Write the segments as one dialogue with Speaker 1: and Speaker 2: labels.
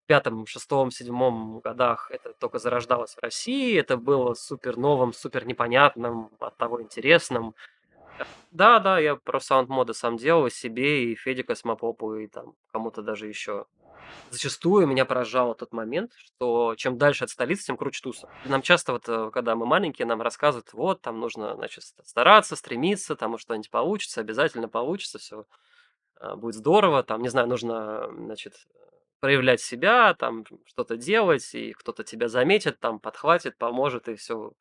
Speaker 1: пятом, шестом, седьмом годах это только зарождалось в России. Это было супер новым, супер непонятным, оттого интересным. Да-да, я про саунд-моды сам делал и себе, и Феде Космопопу, и там кому-то даже еще. Зачастую меня поражал тот момент, что чем дальше от столицы, тем круче туса. И нам часто вот, когда мы маленькие, нам рассказывают, вот, там нужно, значит, стараться, стремиться, там что-нибудь получится, обязательно получится, все будет здорово, там, не знаю, нужно, значит, проявлять себя, там, что-то делать, и кто-то тебя заметит, там, подхватит, поможет, и все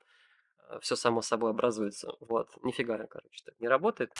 Speaker 1: само собой образуется. Вот, нифига, короче, так не работает.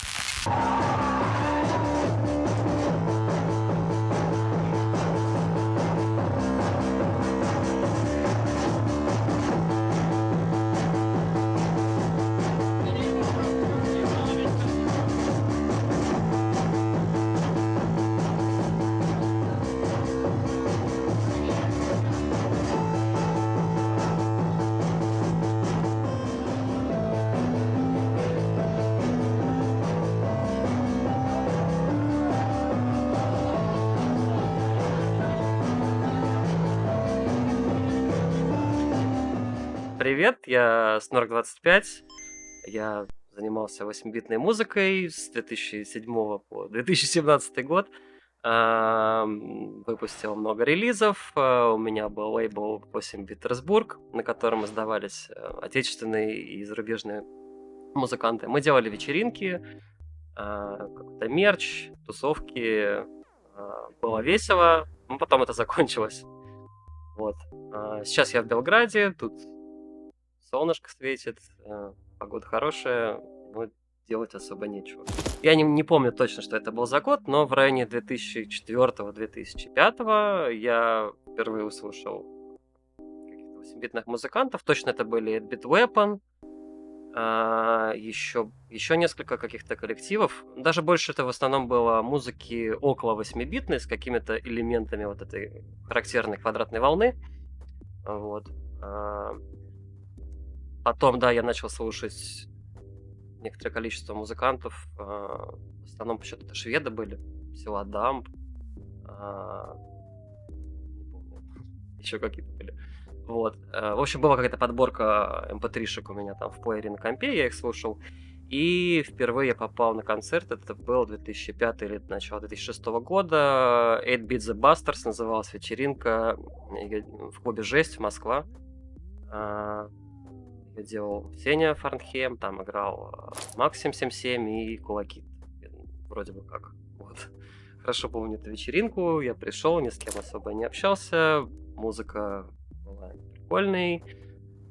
Speaker 1: Привет, я Снорк25. Я занимался 8-битной музыкой с 2007 по 2017 год. Выпустил много релизов. У меня был лейбл 8-бит Петербург, на котором издавались отечественные и зарубежные музыканты. Мы делали вечеринки, какой-то мерч, тусовки. Было весело, но потом это закончилось. Вот. Сейчас я в Белграде, тут солнышко светит, погода хорошая, но делать особо нечего. Я не помню точно, что это был за год, но в районе 2004-2005 я впервые услышал каких-то 8-битных музыкантов. Точно это были 8-Bit Weapon, еще несколько каких-то коллективов. Даже больше это в основном было музыки около 8-битной, с какими-то элементами вот этой характерной квадратной волны. Вот. Потом, да, я начал слушать некоторое количество музыкантов. В основном почему-то это шведы были. Села Дамп. Не помню. Еще какие-то были. Вот. В общем, была какая-то подборка mp3-шек у меня там в плеере на компе, я их слушал. И впервые я попал на концерт, это был 2005 или начало 2006 года. 8-Bit The Bastards называлась вечеринка в клубе «Жесть» Москва. Я делал Сеня Фарнхем, там играл Максим 77 и Кулаки. Вроде бы как. Вот. Хорошо помню эту вечеринку. Я пришел, ни с кем особо не общался. Музыка была прикольной.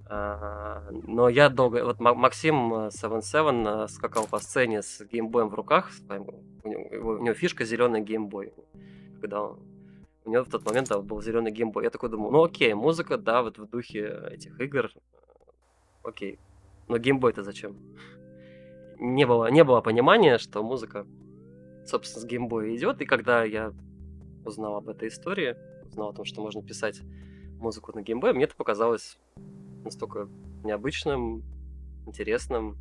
Speaker 1: Но я долго... Вот Максим 77 скакал по сцене с геймбоем в руках. У него фишка зеленый геймбой. Когда у него в тот момент был зеленый геймбой. Я такой думал, ну окей, музыка, да, вот в духе этих игр. Окей. Но геймбой-то зачем? Не было понимания, что музыка, собственно, с геймбоя идет. И когда я узнал об этой истории, узнал о том, что можно писать музыку на геймбое, мне это показалось настолько необычным, интересным,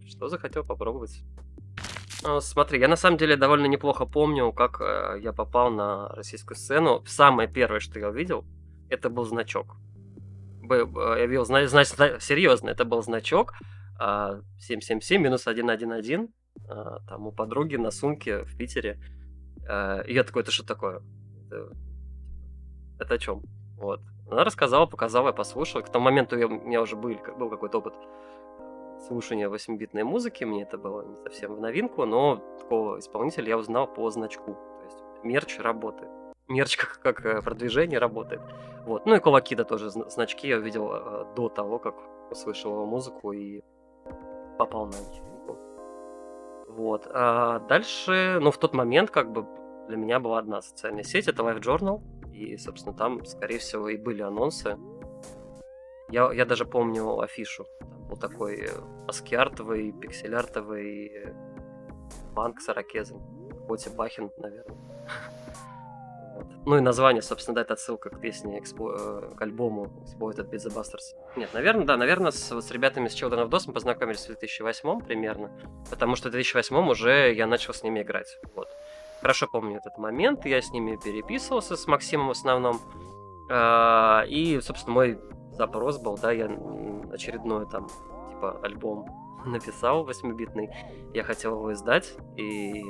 Speaker 1: что захотел попробовать. Смотри, я на самом деле довольно неплохо помню, как я попал на российскую сцену. Самое первое, что я увидел, это был значок. Я видел, серьезно, это был значок 777-111 там у подруги на сумке в Питере. И я такой, это что такое? Это о чем? Вот. Она рассказала, показала, я послушал. К тому моменту у меня уже был какой-то опыт слушания 8-битной музыки. Мне это было не совсем в новинку, но такого исполнителя я узнал по значку. То есть мерч работает. Мерч как продвижение работает. Вот. Ну и Кулакида тоже значки я увидел до того, как услышал его музыку и попал на вечеринку. Вот. А дальше, в тот момент как бы для меня была одна социальная сеть, это LiveJournal. И, собственно, там, скорее всего, и были анонсы. Я даже помню афишу. Там был такой аскиартовый, пиксель-артовый панк с ирокезом. Коти Бахин, наверное. Вот. Ну и название, собственно, да, это отсылка к песне, к альбому Exploited by the Bastards. Нет, наверное, с ребятами с Children of DOS мы познакомились в 2008 примерно, потому что в 2008 уже я начал с ними играть. Вот. Хорошо помню этот момент, я с ними переписывался, с Максимом в основном. И, собственно, мой запрос был, да, я очередной там, типа, альбом написал 8-битный, я хотел его издать, и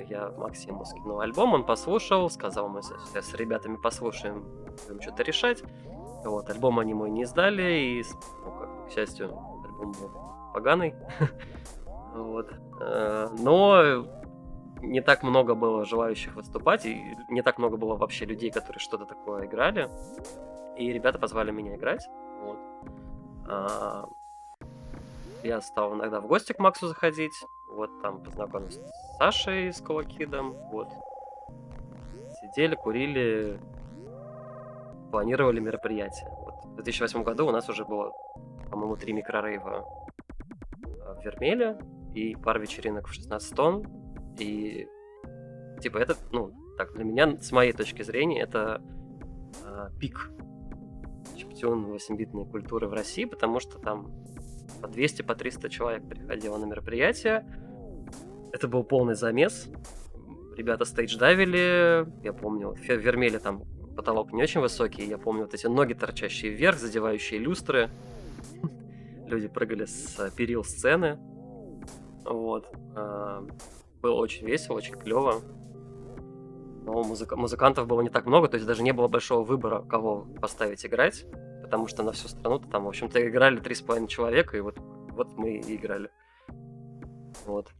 Speaker 1: я Максиму скинул альбом, он послушал, сказал, мы сейчас с ребятами послушаем, будем что-то решать. Вот, альбом они мой не издали, и, ну, как, к счастью, альбом был поганый. Вот. Но не так много было желающих выступать, и не так много было вообще людей, которые что-то такое играли. И ребята позвали меня играть. Вот. А, Я стал иногда в гости к Максу заходить. Вот там познакомился с Сашей, с Колокидом. Вот. Сидели, курили, планировали мероприятие. Вот. В 2008 году у нас уже было, по-моему, 3 микрорейва в Вермеле и пара вечеринок в 16-м. И типа это, ну, так, для меня, с моей точки зрения, это пик чиптюн 8-битной культуры в России, потому что там по 200, по 300 человек приходило на мероприятие. Это был полный замес. Ребята стейдж-дайвили. Я помню, в Вермеле там потолок не очень высокий. Я помню вот эти ноги, торчащие вверх, задевающие люстры. Люди прыгали с перил сцены. Вот. Было очень весело, очень клево. Но музыкантов было не так много, то есть даже не было большого выбора, кого поставить играть, потому что на всю страну-то там, в общем-то, играли 3,5 человека, и вот мы и играли. Вот.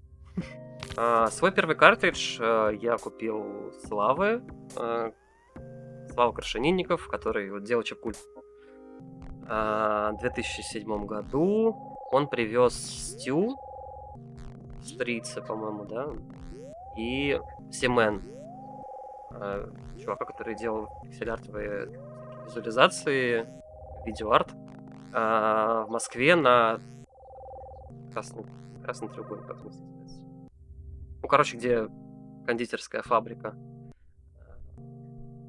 Speaker 1: Свой первый картридж я купил Славы Крашенинников, который вот делал чипкульт. В 2007 году он привез Стю, Стрица, по-моему, да, и Семен, чувака, который делал пиксель-артовые визуализации, видеоарт в Москве на красный треугольник, как это называется. Ну, короче, где кондитерская фабрика.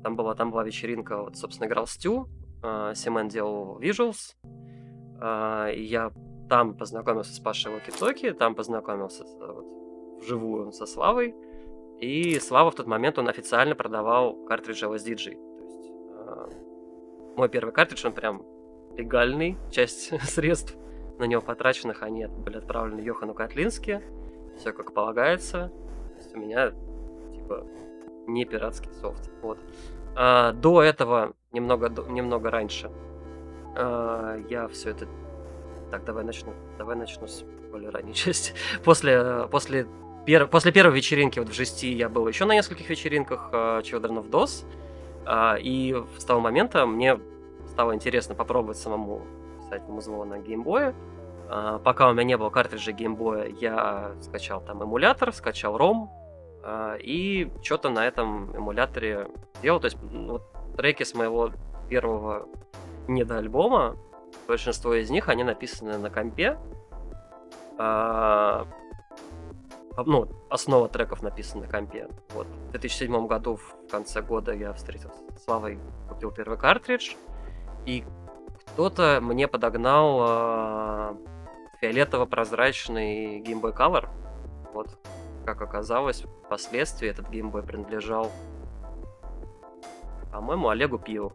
Speaker 1: Там была вечеринка, вот, собственно, играл Стю, Семен делал visuals, и я там познакомился с Пашей Локи-Токи, там познакомился вот, вживую со Славой, и Слава в тот момент, он официально продавал картриджи LSDG. То есть мой первый картридж, он прям легальный, часть средств на него потраченных, они были отправлены Йохану Котлински, все как полагается. То есть у меня, типа, не пиратский софт. Вот. До этого, немного раньше, я все это... Так, давай начну с более ранней части. После первой вечеринки вот в Жести я был еще на нескольких вечеринках Children of DOS. И с того момента мне стало интересно попробовать самому писать музло на геймбое. Пока у меня не было картриджа геймбоя, я скачал там эмулятор, скачал ROM. И что-то на этом эмуляторе делал. То есть вот, треки с моего первого недоальбома, большинство из них, они написаны на компе. Ну, основа треков написана на компе. Вот. В 2007 году, в конце года, я встретился с Славой, купил первый картридж, и кто-то мне подогнал фиолетово-прозрачный Game Boy Color. Вот. Как оказалось, впоследствии этот Game Boy принадлежал, по-моему, Олегу Пиу.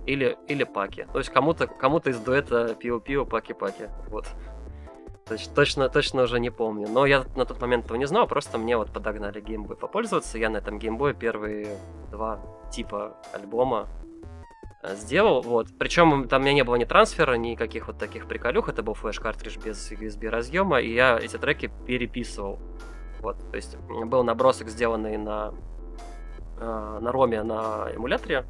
Speaker 1: Или Паки. То есть кому-то из дуэта Пиу-Пиу, Паки-Паки. Вот. Точно уже не помню. Но я на тот момент этого не знал, просто мне вот подогнали геймбой попользоваться. Я на этом геймбое первые 2 типа альбома сделал. Вот. Причем там у меня не было ни трансфера, ни каких вот таких приколюх. Это был флеш-картридж без USB разъема, и я эти треки переписывал. Вот. То есть был набросок, сделанный на роме на эмуляторе.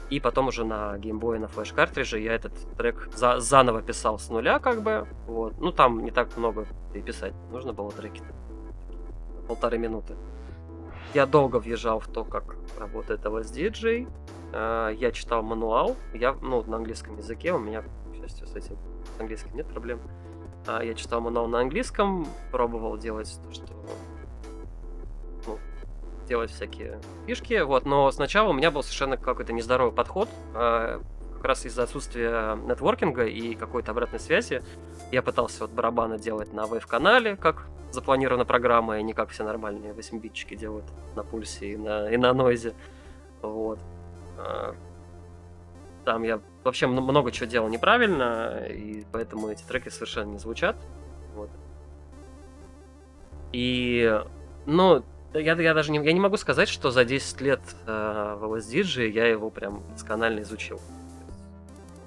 Speaker 1: И потом уже на геймбое, на флеш-картридже я этот трек заново писал с нуля, как бы. Вот. Ну, там не так много писать. Нужно было треки 1,5 минуты. Я долго въезжал в то, как работает LSDJ. Я читал мануал. На английском языке. У меня, к счастью, с этим с английским нет проблем. Я читал мануал на английском. Пробовал делать то, что... делать всякие фишки, вот, но сначала у меня был совершенно какой-то нездоровый подход к как раз из-за отсутствия нетворкинга и какой-то обратной связи я пытался вот барабаны делать на Wave-канале, как запланирована программа, и не как все нормальные 8-битчики делают на пульсе и на нойзе. Вот. Там я вообще много чего делал неправильно, и поэтому эти треки совершенно не звучат. Вот. И, ну, я даже не могу сказать, что за 10 лет в LSDJ я его прям досконально изучил.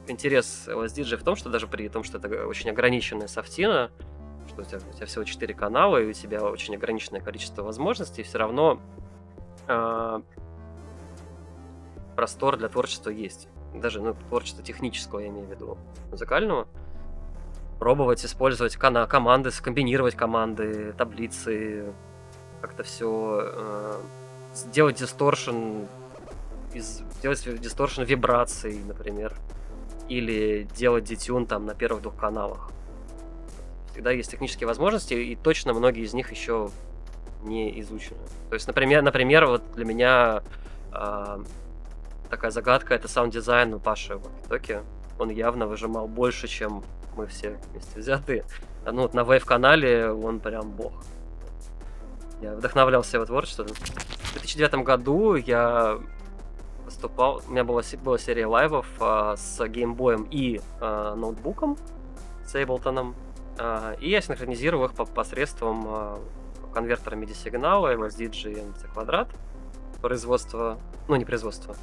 Speaker 1: Интерес LSDJ в том, что даже при том, что это очень ограниченная софтина, что у тебя всего 4 канала, и у тебя очень ограниченное количество возможностей, все равно простор для творчества есть. Даже творчество технического, я имею в виду, музыкального. Пробовать использовать команды, скомбинировать команды, таблицы, как-то все сделать дисторшн вибраций, например, или делать детюн там на первых 2 каналах. Всегда есть технические возможности, и точно многие из них еще не изучены. То есть, например, вот для меня такая загадка — это саунд-дизайн у Паши в Walkie-Talkie. Он явно выжимал больше, чем мы все вместе взятые. Ну вот на Wave-канале он прям бог. Я вдохновлялся его творчеством. В 2009 году я выступал, у меня была серия лайвов с геймбоем и ноутбуком, с Ableton. И я синхронизировал их посредством конвертера MIDI-сигнала LSDJ NC Quadrat.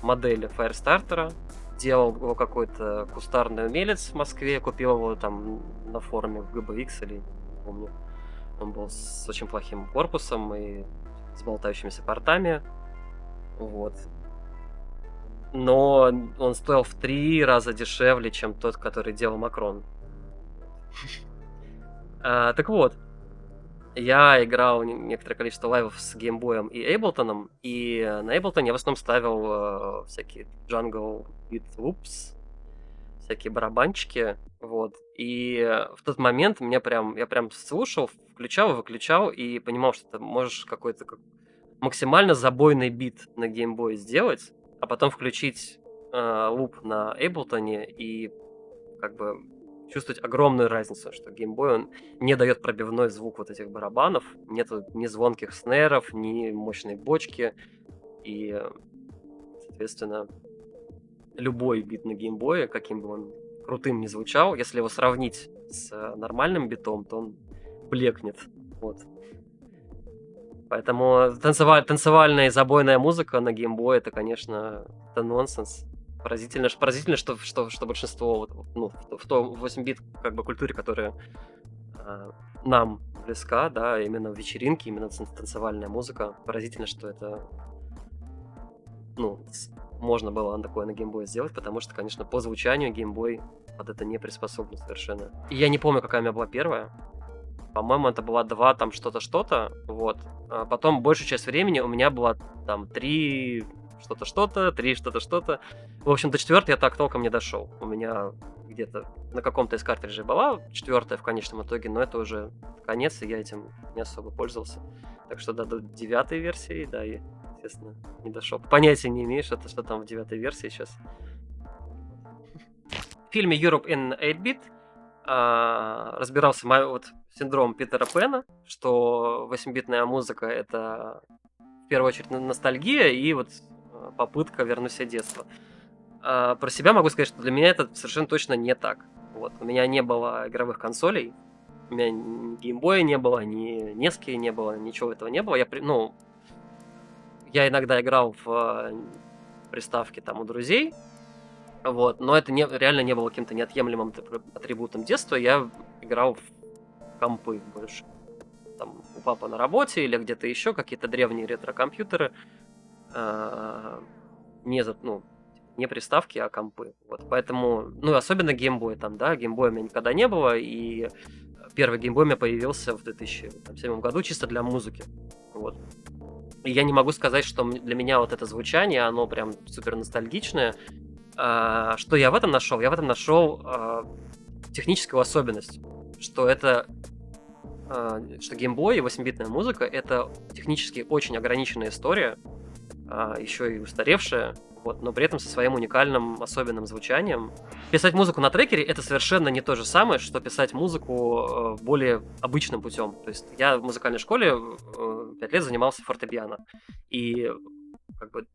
Speaker 1: Модели Firestarter. Делал его какой-то кустарный умелец в Москве, купил его там на форуме в GBX или не помню. Он был с очень плохим корпусом и с болтающимися портами. Вот. Но он стоил в 3 раза дешевле, чем тот, который делал Макрон. Так вот, я играл некоторое количество лайвов с геймбоем и Ableton, и на Ableton я в основном ставил всякие Jungle Beat Loops, всякие барабанчики, вот. И в тот момент я прям слушал, включал и выключал, и понимал, что ты можешь какой-то максимально забойный бит на геймбое сделать, а потом включить луп на Ableton и как бы чувствовать огромную разницу, что геймбой, он не дает пробивной звук вот этих барабанов, нету ни звонких снеров, ни мощной бочки, и, соответственно, любой бит на геймбое, каким бы он крутым ни звучал, если его сравнить с нормальным битом, то он блекнет, вот. Поэтому танцевальная и забойная музыка на геймбое — это, конечно, это нонсенс. Поразительно, что большинство в той 8-бит как бы культуре, которая нам близка, да, именно в вечеринке, именно танцевальная музыка. Поразительно, что это можно было такое на геймбое сделать, потому что, конечно, по звучанию геймбой под это не приспособлен совершенно. И я не помню, какая у меня была первая. По-моему, это была 2 там что-то, вот. А потом большую часть времени у меня была там 3 что-то, 3 что-то. В общем, до 4 я так толком не дошел. У меня где-то на каком-то из картриджей была 4 в конечном итоге, но это уже конец, и я этим не особо пользовался. Так что да, до 9 версии, да, я, естественно, не дошел. Понятия не имею, что там в 9 версии сейчас. В фильме Europe in 8-bit разбирался синдром Питера Пэна, что 8-битная музыка — это в первую очередь ностальгия и попытка вернуть себе детство. Про себя могу сказать, что для меня это совершенно точно не так. Вот. У меня не было игровых консолей, у меня ни геймбоя не было, ни Нески не было, ничего этого не было. Я иногда играл в приставки там у друзей, вот, но это реально не было каким-то неотъемлемым атрибутом детства. Я играл в компы больше. Там у папы на работе или где-то еще какие-то древние ретро-компьютеры. Не приставки, а компы. Вот, поэтому, особенно геймбой там, да, геймбоя у меня никогда не было, и первый геймбой у меня появился в 2007 году чисто для музыки. Вот. И я не могу сказать, что для меня вот это звучание, оно прям супер ностальгичное. Что я в этом нашел? Я в этом нашел техническую особенность, что геймбой и 8-битная музыка — это технически очень ограниченная история, еще и устаревшая, вот, но при этом со своим уникальным, особенным звучанием. Писать музыку на трекере — это совершенно не то же самое, что писать музыку более обычным путем. То есть я в музыкальной школе 5 лет занимался фортепиано. И как бы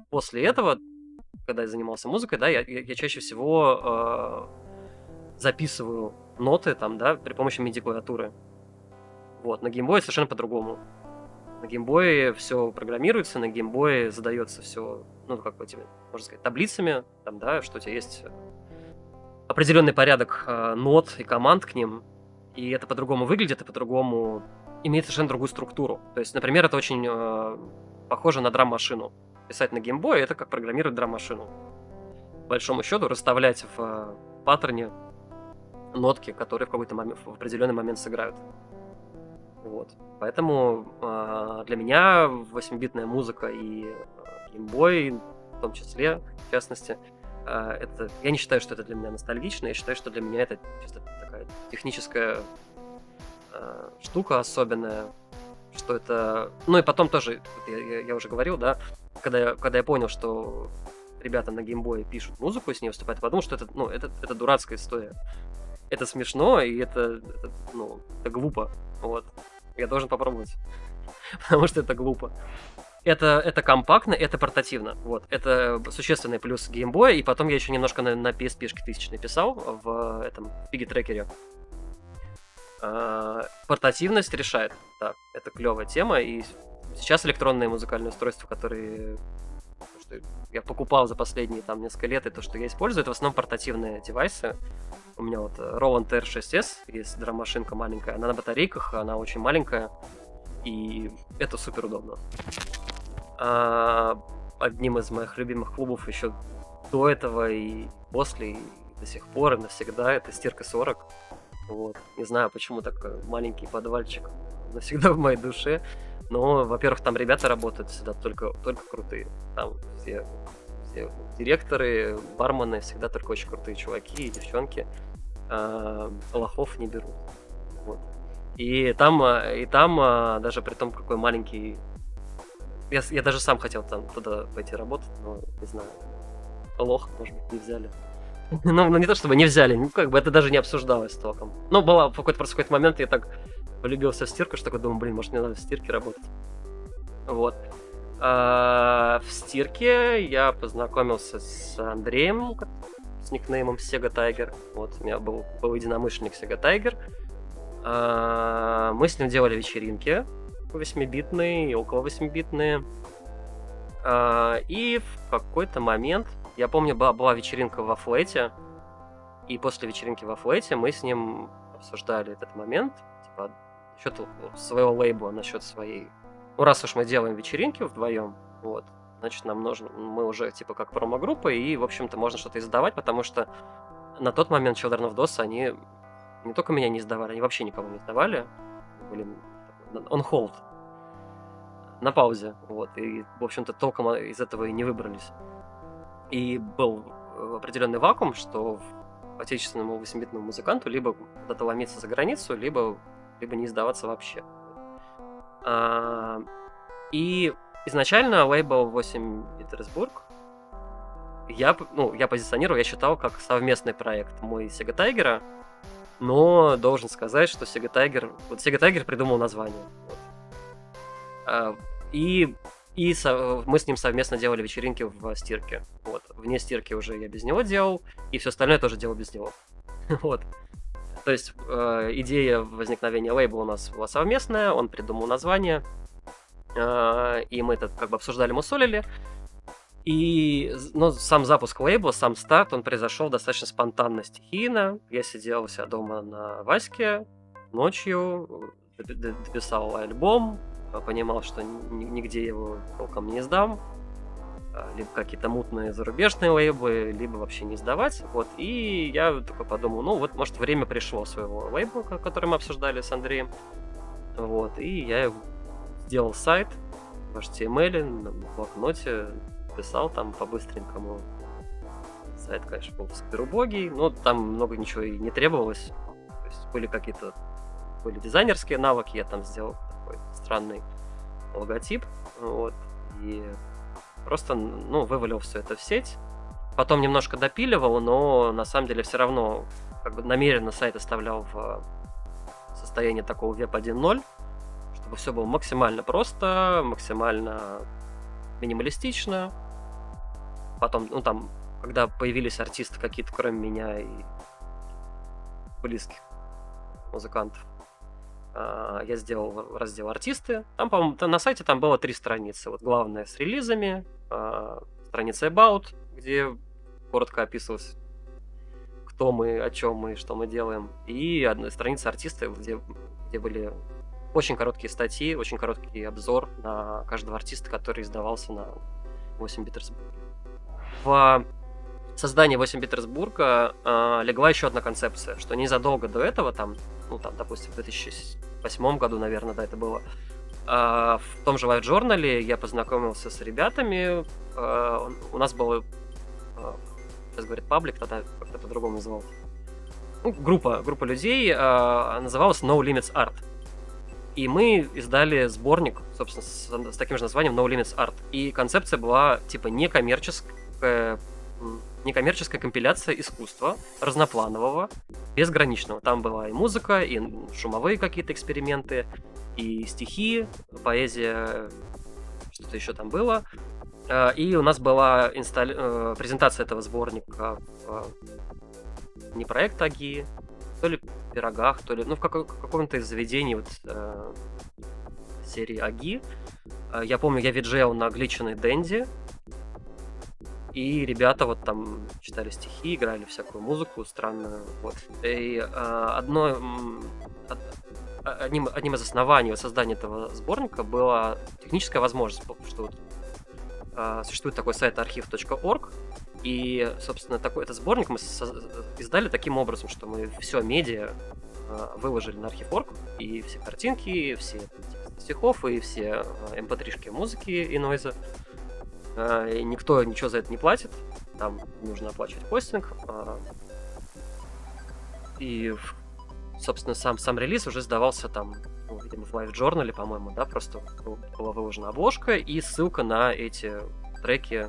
Speaker 1: после этого, когда я занимался музыкой, да, я чаще всего записываю ноты там, да, при помощи MIDI-клавиатуры. Вот, на геймбое совершенно по-другому. На геймбое все программируется, на геймбое задается все, ну, как бы тебе, можно сказать, таблицами, там, да, что у тебя есть определенный порядок нот и команд к ним, и это по-другому выглядит, и по-другому имеет совершенно другую структуру. То есть, например, это очень похоже на драм-машину. Писать на геймбое — это как программировать драм-машину. По большому счету, расставлять в паттерне нотки, которые в какой-то момент, в определенный момент сыграют. Вот. Поэтому для меня 8-битная музыка и геймбой, в том числе, в частности, это, я не считаю, что это для меня ностальгично, я считаю, что для меня это чисто такая техническая штука особенная, что это... Ну и потом тоже, я уже говорил, да, когда я понял, что ребята на геймбое пишут музыку, с ней выступают, я подумал, что это, ну, это дурацкая история. Это смешно, и это глупо. Вот. Я должен попробовать. Потому что это глупо. Это компактно, это портативно. Вот. Это существенный плюс геймбоя. И потом я еще немножко на PSP-шке 1000 написал в этом пиги-трекере. Портативность решает. Да, это клевая тема. И сейчас электронные музыкальные устройства, которые я покупал за последние там несколько лет, и то, что я использую, это в основном портативные девайсы. У меня вот Roland R6S, есть драм-машинка маленькая, она на батарейках, она очень маленькая, и это супер удобно. Одним из моих любимых клубов еще до этого и после, и до сих пор, и навсегда, это Стирка 40. Вот. Не знаю, почему такой маленький подвальчик навсегда в моей душе. Но, во-первых, там ребята работают всегда только крутые. Там все директоры, бармены всегда только очень крутые чуваки и девчонки. Лохов не берут. Вот. И там даже при том, какой маленький... Я даже сам хотел там туда пойти работать, но не знаю. Лох, может быть, не взяли. Ну, не то чтобы не взяли, ну, как бы это даже не обсуждалось толком. Но была в какой-то момент я так влюбился в стирку, что такой думаю, блин, может, мне надо в стирке работать. Вот. В стирке я познакомился с Андреем, с никнеймом Sega Tiger. Вот, у меня был единомышленник Sega Tiger. Мы с ним делали вечеринки 8-битные и около 8-битные. И в какой-то момент, я помню, была вечеринка во Флэте, и после вечеринки во Флэте мы с ним обсуждали этот момент, типа, насчет своего лейбла, насчет своей... Ну, раз уж мы делаем вечеринки вдвоем, вот, значит, нам нужно... Мы уже, типа, как промо-группа, и, в общем-то, можно что-то издавать, потому что на тот момент Children of DOS, они не только меня не издавали, они вообще никого не издавали. Были on hold. На паузе, вот, и, в общем-то, толком из этого и не выбрались. И был определенный вакуум, что отечественному 8-битному музыканту либо куда-то ломиться за границу, либо не издаваться вообще. И изначально лейбл 8 Петербург я позиционировал, я считал как совместный проект мой и Sega Tiger, но должен сказать, что Sega Tiger придумал название. Вот. И мы с ним совместно делали вечеринки в стирке. Вот. Вне стирки уже я без него делал, и все остальное тоже делал без него. Вот. То есть идея возникновения лейбла у нас была совместная, он придумал название, и мы это как бы обсуждали, мусолили. И сам запуск лейбла, сам старт, он произошел достаточно спонтанно, стихийно. Я сидел у себя дома на Ваське ночью, дописал альбом, понимал, что нигде его толком не сдам, либо какие-то мутные зарубежные лейблы, либо вообще не сдавать. Вот. И я такой подумал, ну вот, может, время пришло своего лейбла, который мы обсуждали с Андреем. Вот. И я сделал сайт в HTML, на блокноте, писал там по-быстренькому. Сайт, конечно, был супер убогий, но там много ничего и не требовалось. То есть были дизайнерские навыки, я там сделал такой странный логотип, вот, и просто, ну, вывалил все это в сеть. Потом немножко допиливал, но на самом деле все равно как бы намеренно сайт оставлял в состоянии такого веб 1.0, чтобы все было максимально просто, максимально минималистично. Потом, ну там, когда появились артисты какие-то, кроме меня и близких музыкантов, я сделал раздел артисты. Там, по-моему, на сайте там было 3 страницы. Вот главная с релизами, страница About, где коротко описывалось, кто мы, о чем мы, что мы делаем. И одна страница артиста, где были очень короткие статьи, очень короткий обзор на каждого артиста, который издавался на 8 Петербурге. В создании 8 Петербурга легла еще одна концепция, что незадолго до этого, там, ну, там, допустим, в 2008 году, наверное, да, это было, в том же LiveJournal я познакомился с ребятами. У нас было, сейчас говорит паблик, тогда как-то по-другому назывался. Ну, группа людей, называлась No Limits Art. И мы издали сборник, собственно, с таким же названием No Limits Art. И концепция была типа некоммерческая компиляция искусства, разнопланового, безграничного. Там была и музыка, и шумовые какие-то эксперименты, и стихи, поэзия, что-то еще там было. И у нас была презентация этого сборника не проект Аги, то ли в Пирогах, то ли в каком-то из заведений вот, серии Аги. Я помню, я виджеял на гличенной Денди, и ребята вот там читали стихи, играли всякую музыку странную. Вот. И одним из оснований создания этого сборника была техническая возможность, что вот, существует такой сайт archive.org, и, собственно, этот сборник мы издали таким образом, что мы все медиа выложили на Archive.org, и все картинки, и все тексты стихов, и все mp3-шки музыки и нойза. И никто ничего за это не платит, там нужно оплачивать хостинг. И, собственно, сам релиз уже сдавался там, ну, видимо, в LiveJournal, по-моему, да, просто была выложена обложка и ссылка на эти треки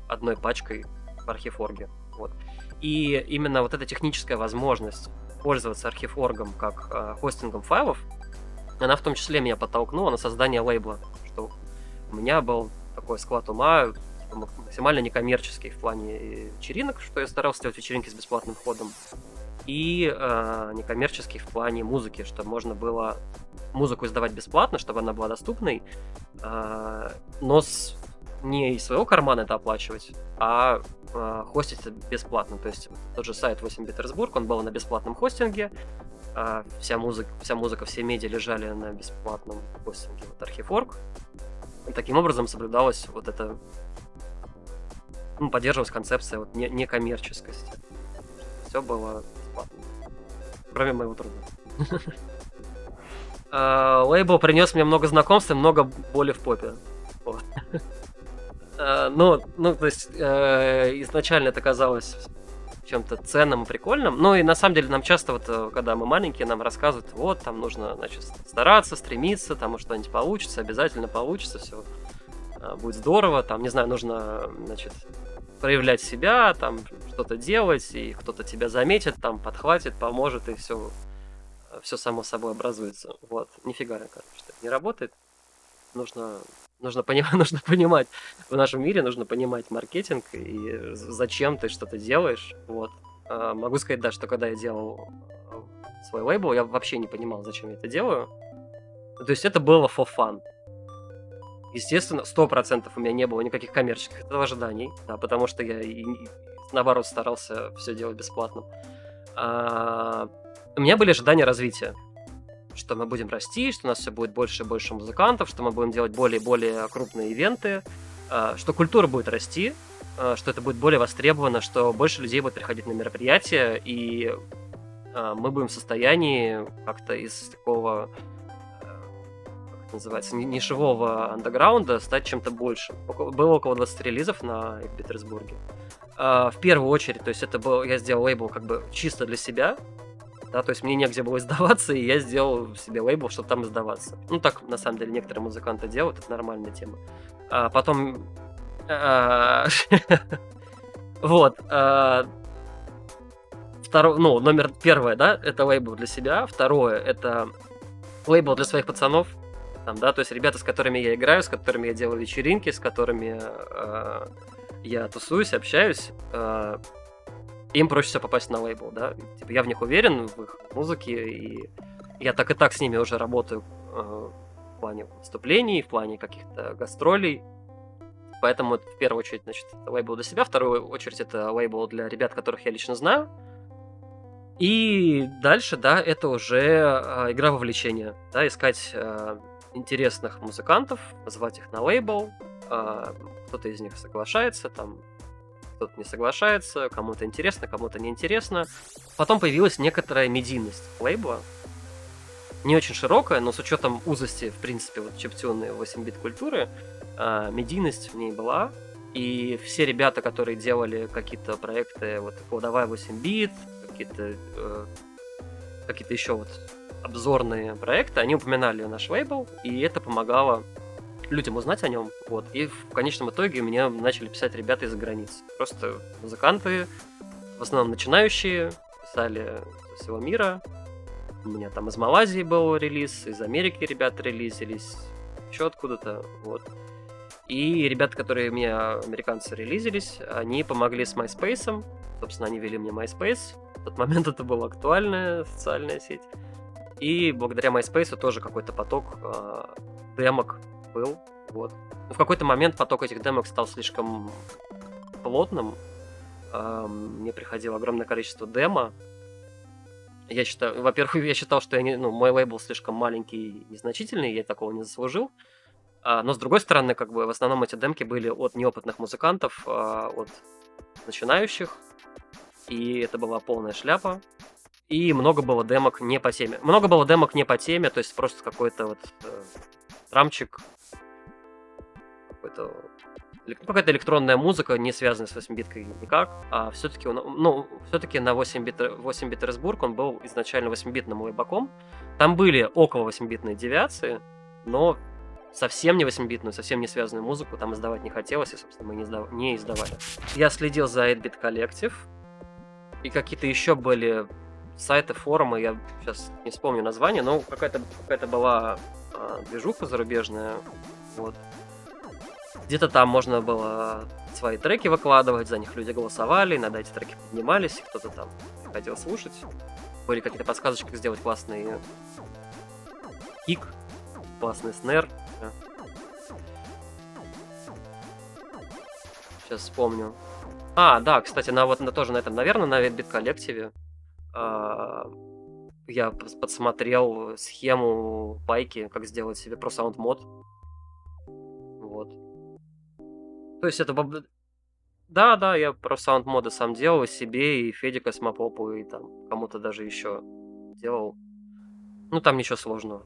Speaker 1: одной пачкой в Archive.org. Вот. И именно вот эта техническая возможность пользоваться Archive.org как хостингом файлов, она в том числе меня подтолкнула на создание лейбла, что у меня был такой склад ума, максимально некоммерческий в плане вечеринок, что я старался делать вечеринки с бесплатным входом, и некоммерческий в плане музыки, чтобы можно было музыку издавать бесплатно, чтобы она была доступной, но не из своего кармана это оплачивать, а хостить это бесплатно. То есть тот же сайт 8 Петербург, он был на бесплатном хостинге, вся музыка, все медиа лежали на бесплатном хостинге вот Archive.org. И таким образом соблюдалась вот эта, поддерживалась концепция вот некоммерческости. Все было бесплатно. Кроме моего труда. Лейбл принес мне много знакомств и много боли в попе. Вот. То есть изначально это казалось чем-то ценным и прикольным. Ну и на самом деле нам часто, вот, когда мы маленькие, нам рассказывают, вот, там нужно, значит, стараться, стремиться, там что-нибудь получится, обязательно получится, все будет здорово, там, не знаю, нужно, значит, проявлять себя, там, что-то делать, и кто-то тебя заметит, там, подхватит, поможет, и все само собой образуется. Вот. Нифига, оказывается, это не работает. Нужно понимать, в нашем мире нужно понимать маркетинг и зачем ты что-то делаешь. Вот. Могу сказать, да, что когда я делал свой лейбл, я вообще не понимал, зачем я это делаю. То есть это было for fun. Естественно, 100% у меня не было никаких коммерческих ожиданий, да, потому что я, наоборот, старался все делать бесплатно. У меня были ожидания развития. Что мы будем расти, что у нас все будет больше и больше музыкантов, что мы будем делать более и более крупные ивенты, что культура будет расти, что это будет более востребовано, что больше людей будет приходить на мероприятия, и мы будем в состоянии как-то из такого, как это называется, нишевого андеграунда стать чем-то большим. Было около 20 релизов на Петербурге. В первую очередь, то есть я сделал лейбл как бы чисто для себя. Да, то есть мне негде было издаваться, и я сделал себе лейбл, чтобы там издаваться. Ну, так, на самом деле, некоторые музыканты делают, это нормальная тема. Потом А, Вот. Ну, номер первое, да, это лейбл для себя. Второе, это лейбл для своих пацанов. Там, да, то есть ребята, с которыми я играю, с которыми я делаю вечеринки, с которыми я тусуюсь, общаюсь, им проще всего попасть на лейбл, да. Типа, я в них уверен, в их музыке, и я так и так с ними уже работаю в плане выступлений, в плане каких-то гастролей. Поэтому в первую очередь, значит, это лейбл для себя, в вторую очередь это лейбл для ребят, которых я лично знаю. И дальше, да, это уже игра вовлечения, да, искать интересных музыкантов, звать их на лейбл, кто-то из них соглашается, там, кто-то не соглашается, кому-то интересно, кому-то неинтересно. Потом появилась некоторая медийность лейбла, не очень широкая, но с учетом узости, в принципе, вот чиптюны 8-бит культуры, медийность в ней была, и все ребята, которые делали какие-то проекты, вот кодовая 8-бит, какие-то еще вот обзорные проекты, они упоминали наш лейбл, и это помогало людям узнать о нем. Вот. И в конечном итоге мне начали писать ребята из-за границ. Просто музыканты, в основном начинающие, писали со всего мира. У меня там из Малайзии был релиз, из Америки ребята релизились, еще откуда-то. Вот. И ребята, которые мне, американцы, релизились, они помогли с MySpace. Собственно, они вели мне MySpace. В тот момент это была актуальная социальная сеть. И благодаря MySpace тоже какой-то поток демок был. Вот. Но в какой-то момент поток этих демок стал слишком плотным. Мне приходило огромное количество демо. Я считаю, во-первых, я считал, что мой лейбл слишком маленький и незначительный, я такого не заслужил. Но с другой стороны, как бы в основном эти демки были от неопытных музыкантов, от начинающих. И это была полная шляпа. И много было демок не по теме. То есть просто какой-то вот рамчик, какая-то электронная музыка, не связанная с 8-биткой никак, а все-таки на 8-бит он был изначально 8-битным лейбаком. Там были около 8-битные девиации, но совсем не 8-битную, совсем не связанную музыку там издавать не хотелось, и, собственно, мы не издавали. Я следил за 8-Bit Collective, и какие-то еще были сайты, форумы, я сейчас не вспомню название, но какая-то была движуха зарубежная, вот. Где-то там можно было свои треки выкладывать, за них люди голосовали, иногда эти треки поднимались, кто-то там хотел слушать. Были какие-то подсказочки, как сделать классный кик, классный снэр. Сейчас вспомню. Да, кстати, тоже на этом, наверное, на 8-Bit Collective я подсмотрел схему пайки, как сделать себе про Sound мод. Вот. То есть это... Да, я про Sound моды сам делал, и себе, и Феде Космопопу, и там кому-то даже еще делал. Ну, там ничего сложного.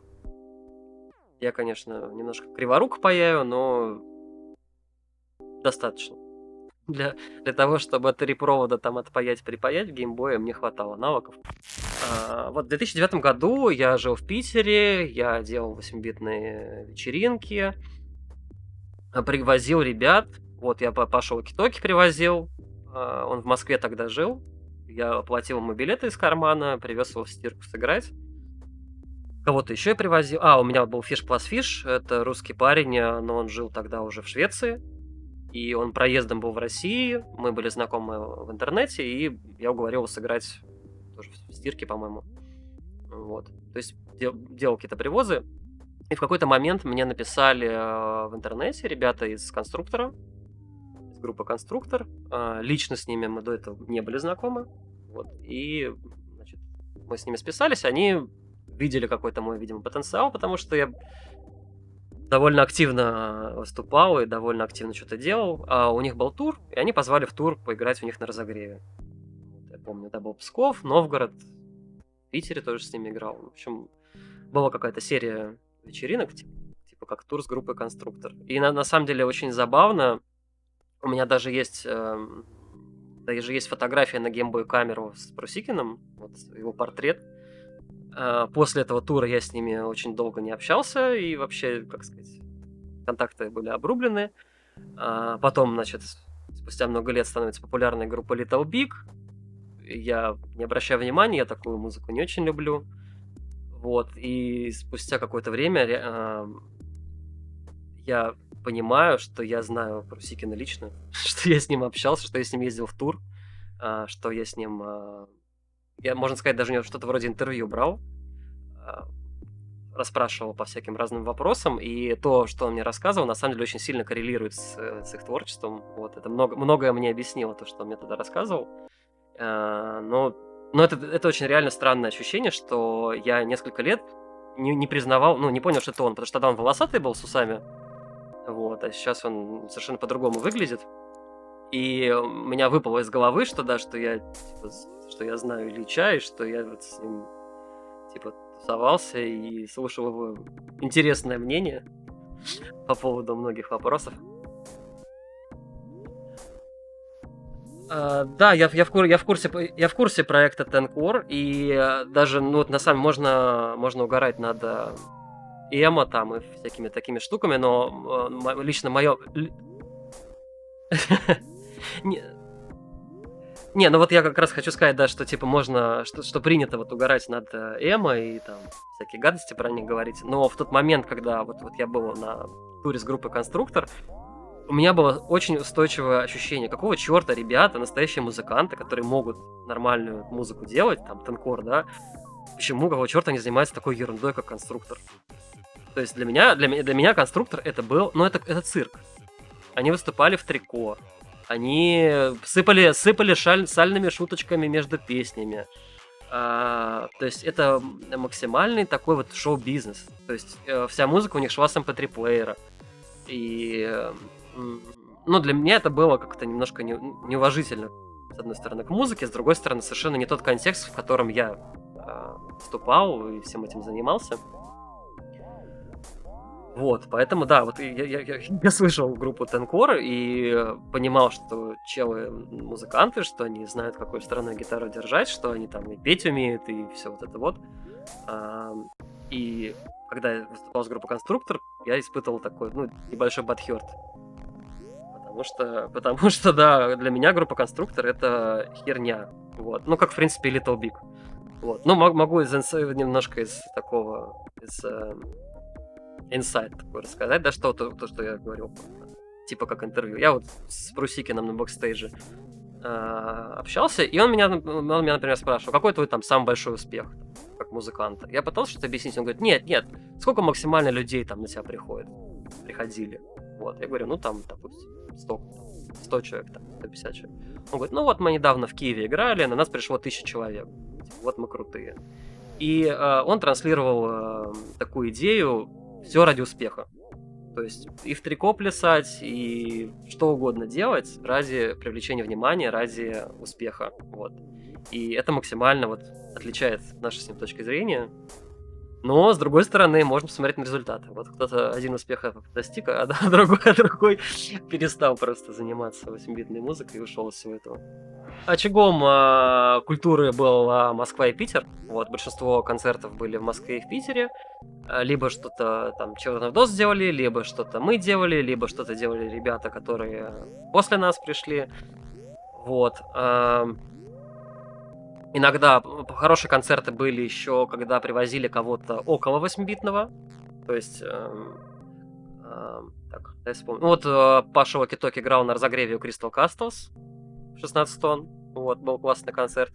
Speaker 1: Я, конечно, немножко криворук паяю, но достаточно. Для того, чтобы 3 провода там припаять в геймбое, мне хватало навыков. Вот в 2009 году я жил в Питере, я делал 8-битные вечеринки, привозил ребят. Вот я пошел Китоки привозил, он в Москве тогда жил. Я оплатил ему билеты из кармана, привез его в стирку сыграть. Кого-то еще я привозил. У меня был Fish Plus Fish, это русский парень, но он жил тогда уже в Швеции. И он проездом был в России, мы были знакомы в интернете, и я уговорил его сыграть тоже в стирке, по-моему. Вот. То есть делал какие-то привозы. И в какой-то момент мне написали в интернете ребята из Конструктора, из группы Конструктор. Лично с ними мы до этого не были знакомы. Вот. И, значит, мы с ними списались, они видели какой-то мой, видимо, потенциал, потому что я довольно активно выступал и довольно активно что-то делал. У них был тур, и они позвали в тур поиграть у них на разогреве. Я помню, это был Псков, Новгород, в Питере тоже с ними играл. В общем, была какая-то серия вечеринок, типа как тур с группой Конструктор. И на самом деле очень забавно. У меня даже есть фотография на геймбой камеру с Прусикиным, вот его портрет. После этого тура я с ними очень долго не общался, и вообще, как сказать, контакты были обрублены. Потом, значит, спустя много лет становится популярной группа Little Big. Я не обращаю внимания, я такую музыку не очень люблю. Вот, и спустя какое-то время я понимаю, что я знаю Прусикина лично, что я с ним общался, что я с ним ездил в тур, что я с ним, я, можно сказать, даже у него что-то вроде интервью брал, а, расспрашивал по всяким разным вопросам, и то, что он мне рассказывал, на самом деле очень сильно коррелирует с их творчеством. Вот, это многое мне объяснило, то, что он мне тогда рассказывал. Но это очень реально странное ощущение, что я несколько лет не признавал, ну, не понял, что это он, потому что тогда он волосатый был с усами, вот, а сейчас он совершенно по-другому выглядит. И у меня выпало из головы, что да, что я, типа, что я знаю Ильича, и что я вот с ним, типа, тусовался и слушал его интересное мнение по поводу многих вопросов. Да, я в курсе проекта Tencor, и даже, ну, вот на самом можно угорать над эмо там и всякими такими штуками, но лично мое... Не, ну вот я как раз хочу сказать, да, что типа можно, что принято вот угорать над эмо и там всякие гадости про них говорить, но в тот момент, когда вот я был на туре с группой Конструктор, у меня было очень устойчивое ощущение, какого черта ребята, настоящие музыканты, которые могут нормальную музыку делать, там, Тенкор, да, почему, какого черта они занимаются такой ерундой, как Конструктор? То есть для меня Конструктор это был, ну, это цирк. Они выступали в трико, они сыпали сальными шуточками между песнями. То есть это максимальный такой вот шоу-бизнес. То есть вся музыка у них шла с MP3-плеера. И ну, для меня это было как-то немножко неуважительно, с одной стороны, к музыке, с другой стороны, совершенно не тот контекст, в котором я выступал и всем этим занимался. Вот, поэтому, да, вот я слышал группу Tencor и понимал, что челы музыканты, что они знают, какой стороной гитару держать, что они там и петь умеют, и все вот это вот. И когда я выступал с группой Конструктор, я испытывал такой, ну, небольшой бадхёрт. Потому что, да, для меня группа Конструктор — это херня. Вот. Ну, как, в принципе, и Little Big. Вот. Ну, могу немножко из такого, из инсайт такой рассказать, да, что я говорил, типа как интервью. Я вот с Прусикиным на бэкстейдже общался, и он меня, например, спрашивал, какой твой там самый большой успех как музыканта? Я пытался что-то объяснить, он говорит, нет, сколько максимально людей там на тебя приходили? Вот, я говорю, ну там, допустим, 100 человек, там, 150 человек. Он говорит, ну вот мы недавно в Киеве играли, на нас пришло 1000 человек, вот мы крутые. И он транслировал такую идею, все ради успеха. То есть и в трико плясать, и что угодно делать ради привлечения внимания, ради успеха. Вот. И это максимально вот отличает наши с ним точки зрения. Но, с другой стороны, можно посмотреть на результаты. Вот кто-то один успех достиг, а другой перестал просто заниматься 8-битной музыкой и ушел из всего этого. Очагом культуры был Москва и Питер. Вот, большинство концертов были в Москве и в Питере. Либо что-то там Чернов сделали, либо что-то мы делали, либо что-то делали ребята, которые после нас пришли. Вот. Иногда хорошие концерты были еще, когда привозили кого-то около 8-битного. То есть... так, дай вспомню. Ну вот Паша Оки-Токи играл на разогреве у Crystal Castles в 16 тонн. Вот, был классный концерт.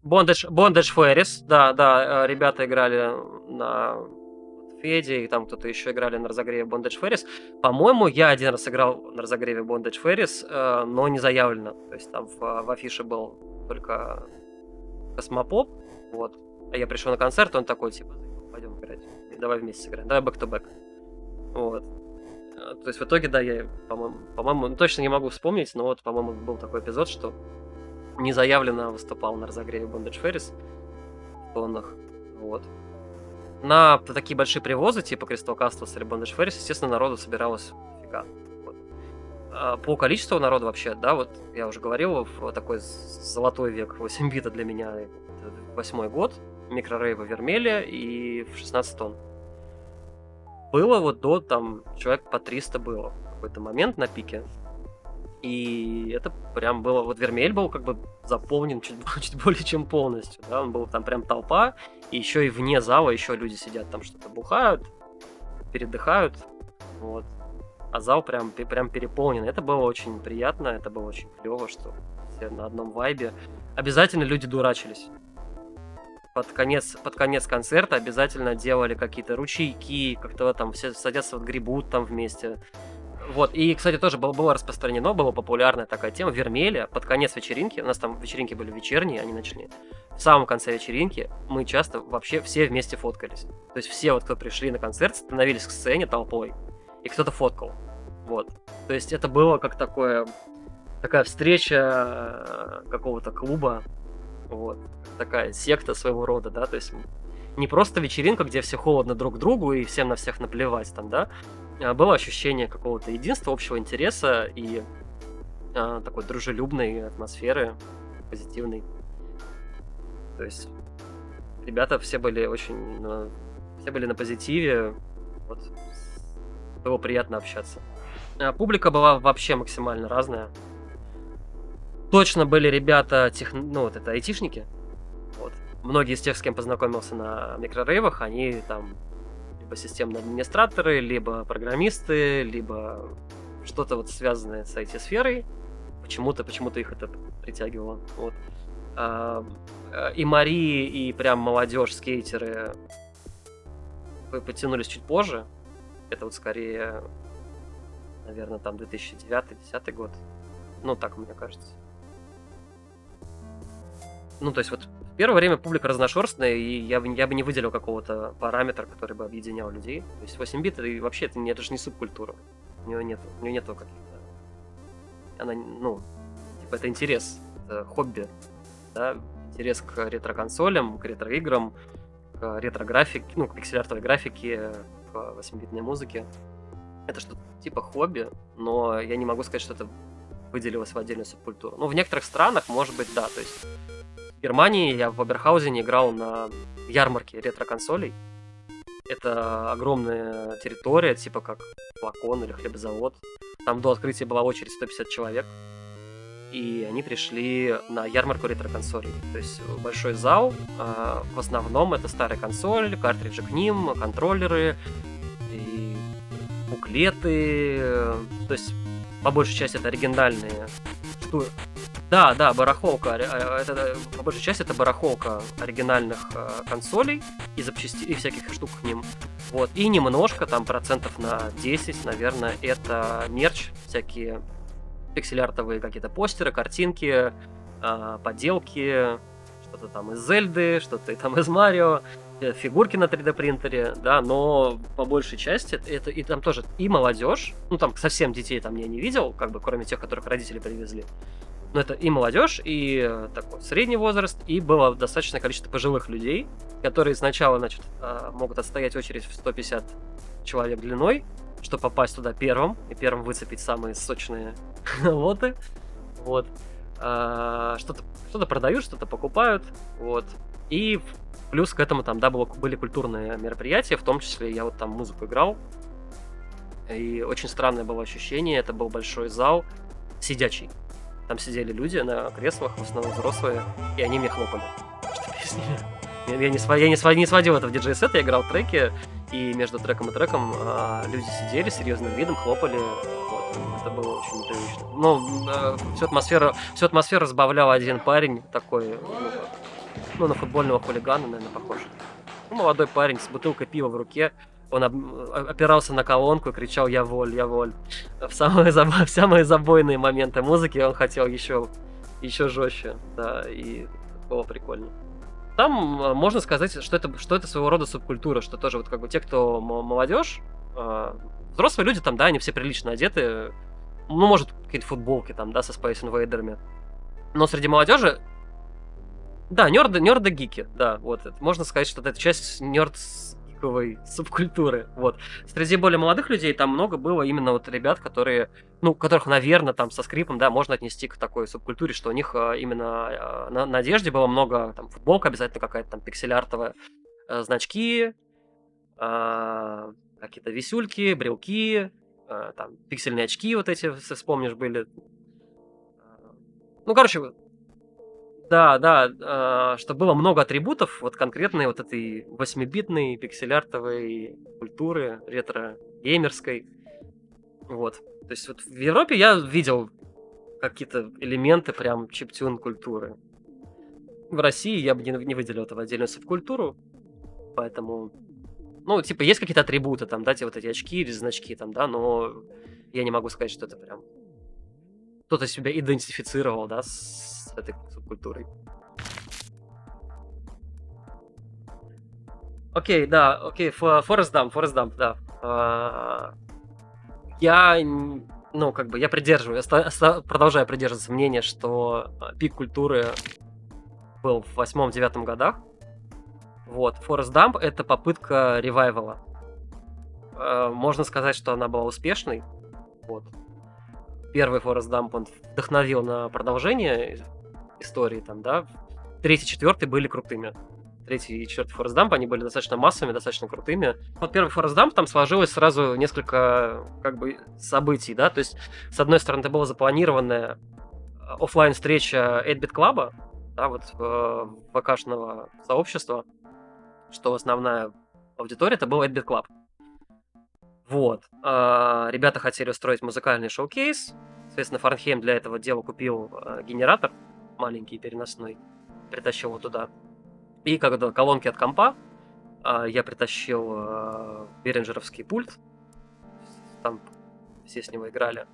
Speaker 1: Bondage Ferris, да, ребята играли на Феде, и там кто-то еще играли на разогреве Bondage Ferris. По-моему, я один раз играл на разогреве Bondage Ferris, но не заявлено. То есть там в афише был только Космопоп, вот. А я пришел на концерт, он такой, типа, пойдем играть, давай вместе сыграем, давай back-to-back. Вот. То есть в итоге, да, я, по-моему, точно не могу вспомнить, но вот, по-моему, был такой эпизод, что незаявленно выступал на разогреве Bondage Ferris в тоннах, вот. На такие большие привозы, типа Crystal Castles или Bondage Ferris, естественно, народу собиралось фига. Вот. По количеству народу вообще, да, вот я уже говорил, в такой золотой век 8-бита для меня, 8-й год, микрорейва Вермелия и в 16 тонн. Вот. И это максимально вот отличает наши с ним точки зрения. Но, с другой стороны, можно посмотреть на результаты. Вот. было вот до там человек по 300 было в какой-то момент на пике. И это прям было... Вот Вермеель был как бы заполнен чуть более чем полностью, да, он был там прям толпа, и еще и вне зала еще люди сидят там что-то бухают, передыхают, вот. А зал прям переполнен. Это было очень приятно, это было очень клево, что все на одном вайбе. Обязательно люди дурачились. Под конец концерта обязательно делали какие-то ручейки, как-то там все садятся, вот гребут там вместе. Вот, и, кстати, тоже было распространено, была популярная такая тема Вермеля под конец вечеринки. У нас там вечеринки были вечерние, а не ночные. В самом конце вечеринки мы часто вообще все вместе фоткались. То есть все, вот, кто пришли на концерт, становились к сцене толпой, и кто-то фоткал. Вот. То есть это было как такая встреча какого-то клуба, вот, такая секта своего рода, да, то есть не просто вечеринка, где все холодно друг к другу и всем на всех наплевать там, да, а было ощущение какого-то единства, общего интереса и такой дружелюбной атмосферы, позитивной. То есть ребята все были на позитиве, вот, было приятно общаться. Публика была вообще максимально разная. Точно были ребята, айтишники. Вот. Многие из тех, с кем познакомился на микрорейвах, они там либо системные администраторы, либо программисты, либо что-то вот связанное с IT-сферой. Почему-то их это притягивало. Вот. И Мари, и прям молодежь, скейтеры потянулись чуть позже. Это вот скорее, наверное, там 2009-2010 год. Ну, так мне кажется. Ну, то есть вот в первое время публика разношерстная, и я бы не выделил какого-то параметра, который бы объединял людей. То есть 8 бит, и вообще это же не субкультура. У нее нету каких-то... Она, это интерес, это хобби, да, интерес к ретро-консолям, к ретро-играм, к ретро-графике, к пиксель-артовой графике, к 8-битной музыке. Это что-то типа хобби, но я не могу сказать, что это выделилось в отдельную субкультуру. Ну, в некоторых странах, может быть, да, то есть в Германии я в Оберхаузене играл на ярмарке ретро-консолей. Это огромная территория, типа как флакон или хлебозавод. Там до открытия была очередь 150 человек. И они пришли на ярмарку ретро-консолей. То есть большой зал, в основном это старые консоли, картриджи к ним, контроллеры и буклеты. То есть по большей части это оригинальные штуки. Да, барахолка. По большей части это барахолка оригинальных консолей и запчастей, и всяких штук к ним. Вот. И немножко, там процентов на 10, наверное, это мерч, всякие пиксель-артовые какие-то постеры, картинки, поделки, что-то там из Зельды, что-то там из Марио, фигурки на 3D принтере, да, но по большей части это и там тоже и молодежь, там совсем детей там я не видел, как бы кроме тех, которых родители привезли. Но это и молодежь, и такой средний возраст, и было достаточное количество пожилых людей, которые сначала, могут отстоять очередь в 150 человек длиной, чтобы попасть туда первым, и первым выцепить самые сочные лоты. Вот. Что-то продают, что-то покупают. Вот. И плюс к этому там, да, были культурные мероприятия, в том числе я вот там музыку играл. И очень странное было ощущение, это был большой зал, сидячий. Там сидели люди на креслах, в основном взрослые, и они мне хлопали. Чтобы я с ними... Я не сводил это в диджей-сет, я играл треки, и между треком и треком люди сидели серьезным видом, хлопали. Вот. Это было очень непривычно. Но всю атмосферу разбавлял один парень, такой, на футбольного хулигана, наверное, похож. Молодой парень с бутылкой пива в руке. Он опирался на колонку и кричал «Я воль, я воль». В самые забойные моменты музыки он хотел еще жестче. Да, и было прикольно. Там можно сказать, что это своего рода субкультура, что тоже вот как бы те, кто молодежь, взрослые люди там, да, они все прилично одеты, может, какие-то футболки там, да, со Space Invader'ами. Но среди молодежи, да, нерды-гики, да, вот, можно сказать, что это часть нердской субкультуры, вот. Среди более молодых людей там много было именно вот ребят, которых, наверное, там со скрипом, да, можно отнести к такой субкультуре, что у них именно на одежде было много, там, футболка обязательно какая-то там пиксель-артовая, значки, какие-то висюльки, брелки, там пиксельные очки вот эти, если вспомнишь, были. Ну, короче, да, что было много атрибутов вот конкретной вот этой 8-битной пиксель-артовой культуры, ретро-геймерской. Вот. То есть вот в Европе я видел какие-то элементы прям чиптюн культуры. В России я бы не выделил это в отдельную субкультуру, поэтому... Ну, типа, есть какие-то атрибуты там, да, те вот эти очки или значки там, да, но я не могу сказать, что это прям... Кто-то себя идентифицировал, да, с этой субкультурой. Окей, да, окей, Forest Dump, да. Я, ну, как бы, я продолжаю придерживаться мнения, что пик культуры был в 8-9 годах. Вот, Forest Dump — это попытка ревайвала. Можно сказать, что она была успешной. Вот. Первый Forest Dump, он вдохновил на продолжение истории, там, да. 3-4 были крутыми. 3 и 4 Forest Dump, они были достаточно массовыми, достаточно крутыми. Вот первый Forest Dump, там сложилось сразу несколько, как бы, событий, да. То есть, с одной стороны, это была запланированная оффлайн встреча 8-Bit Club, да, вот ВК-шного сообщества, что основная аудитория это был 8-Bit Club. Вот. Ребята хотели устроить музыкальный шоу-кейс. Соответственно, Фарнхейм для этого дела купил генератор маленький, переносной, притащил его туда. И когда колонки от компа, я притащил беринджеровский пульт. Там все с него играли.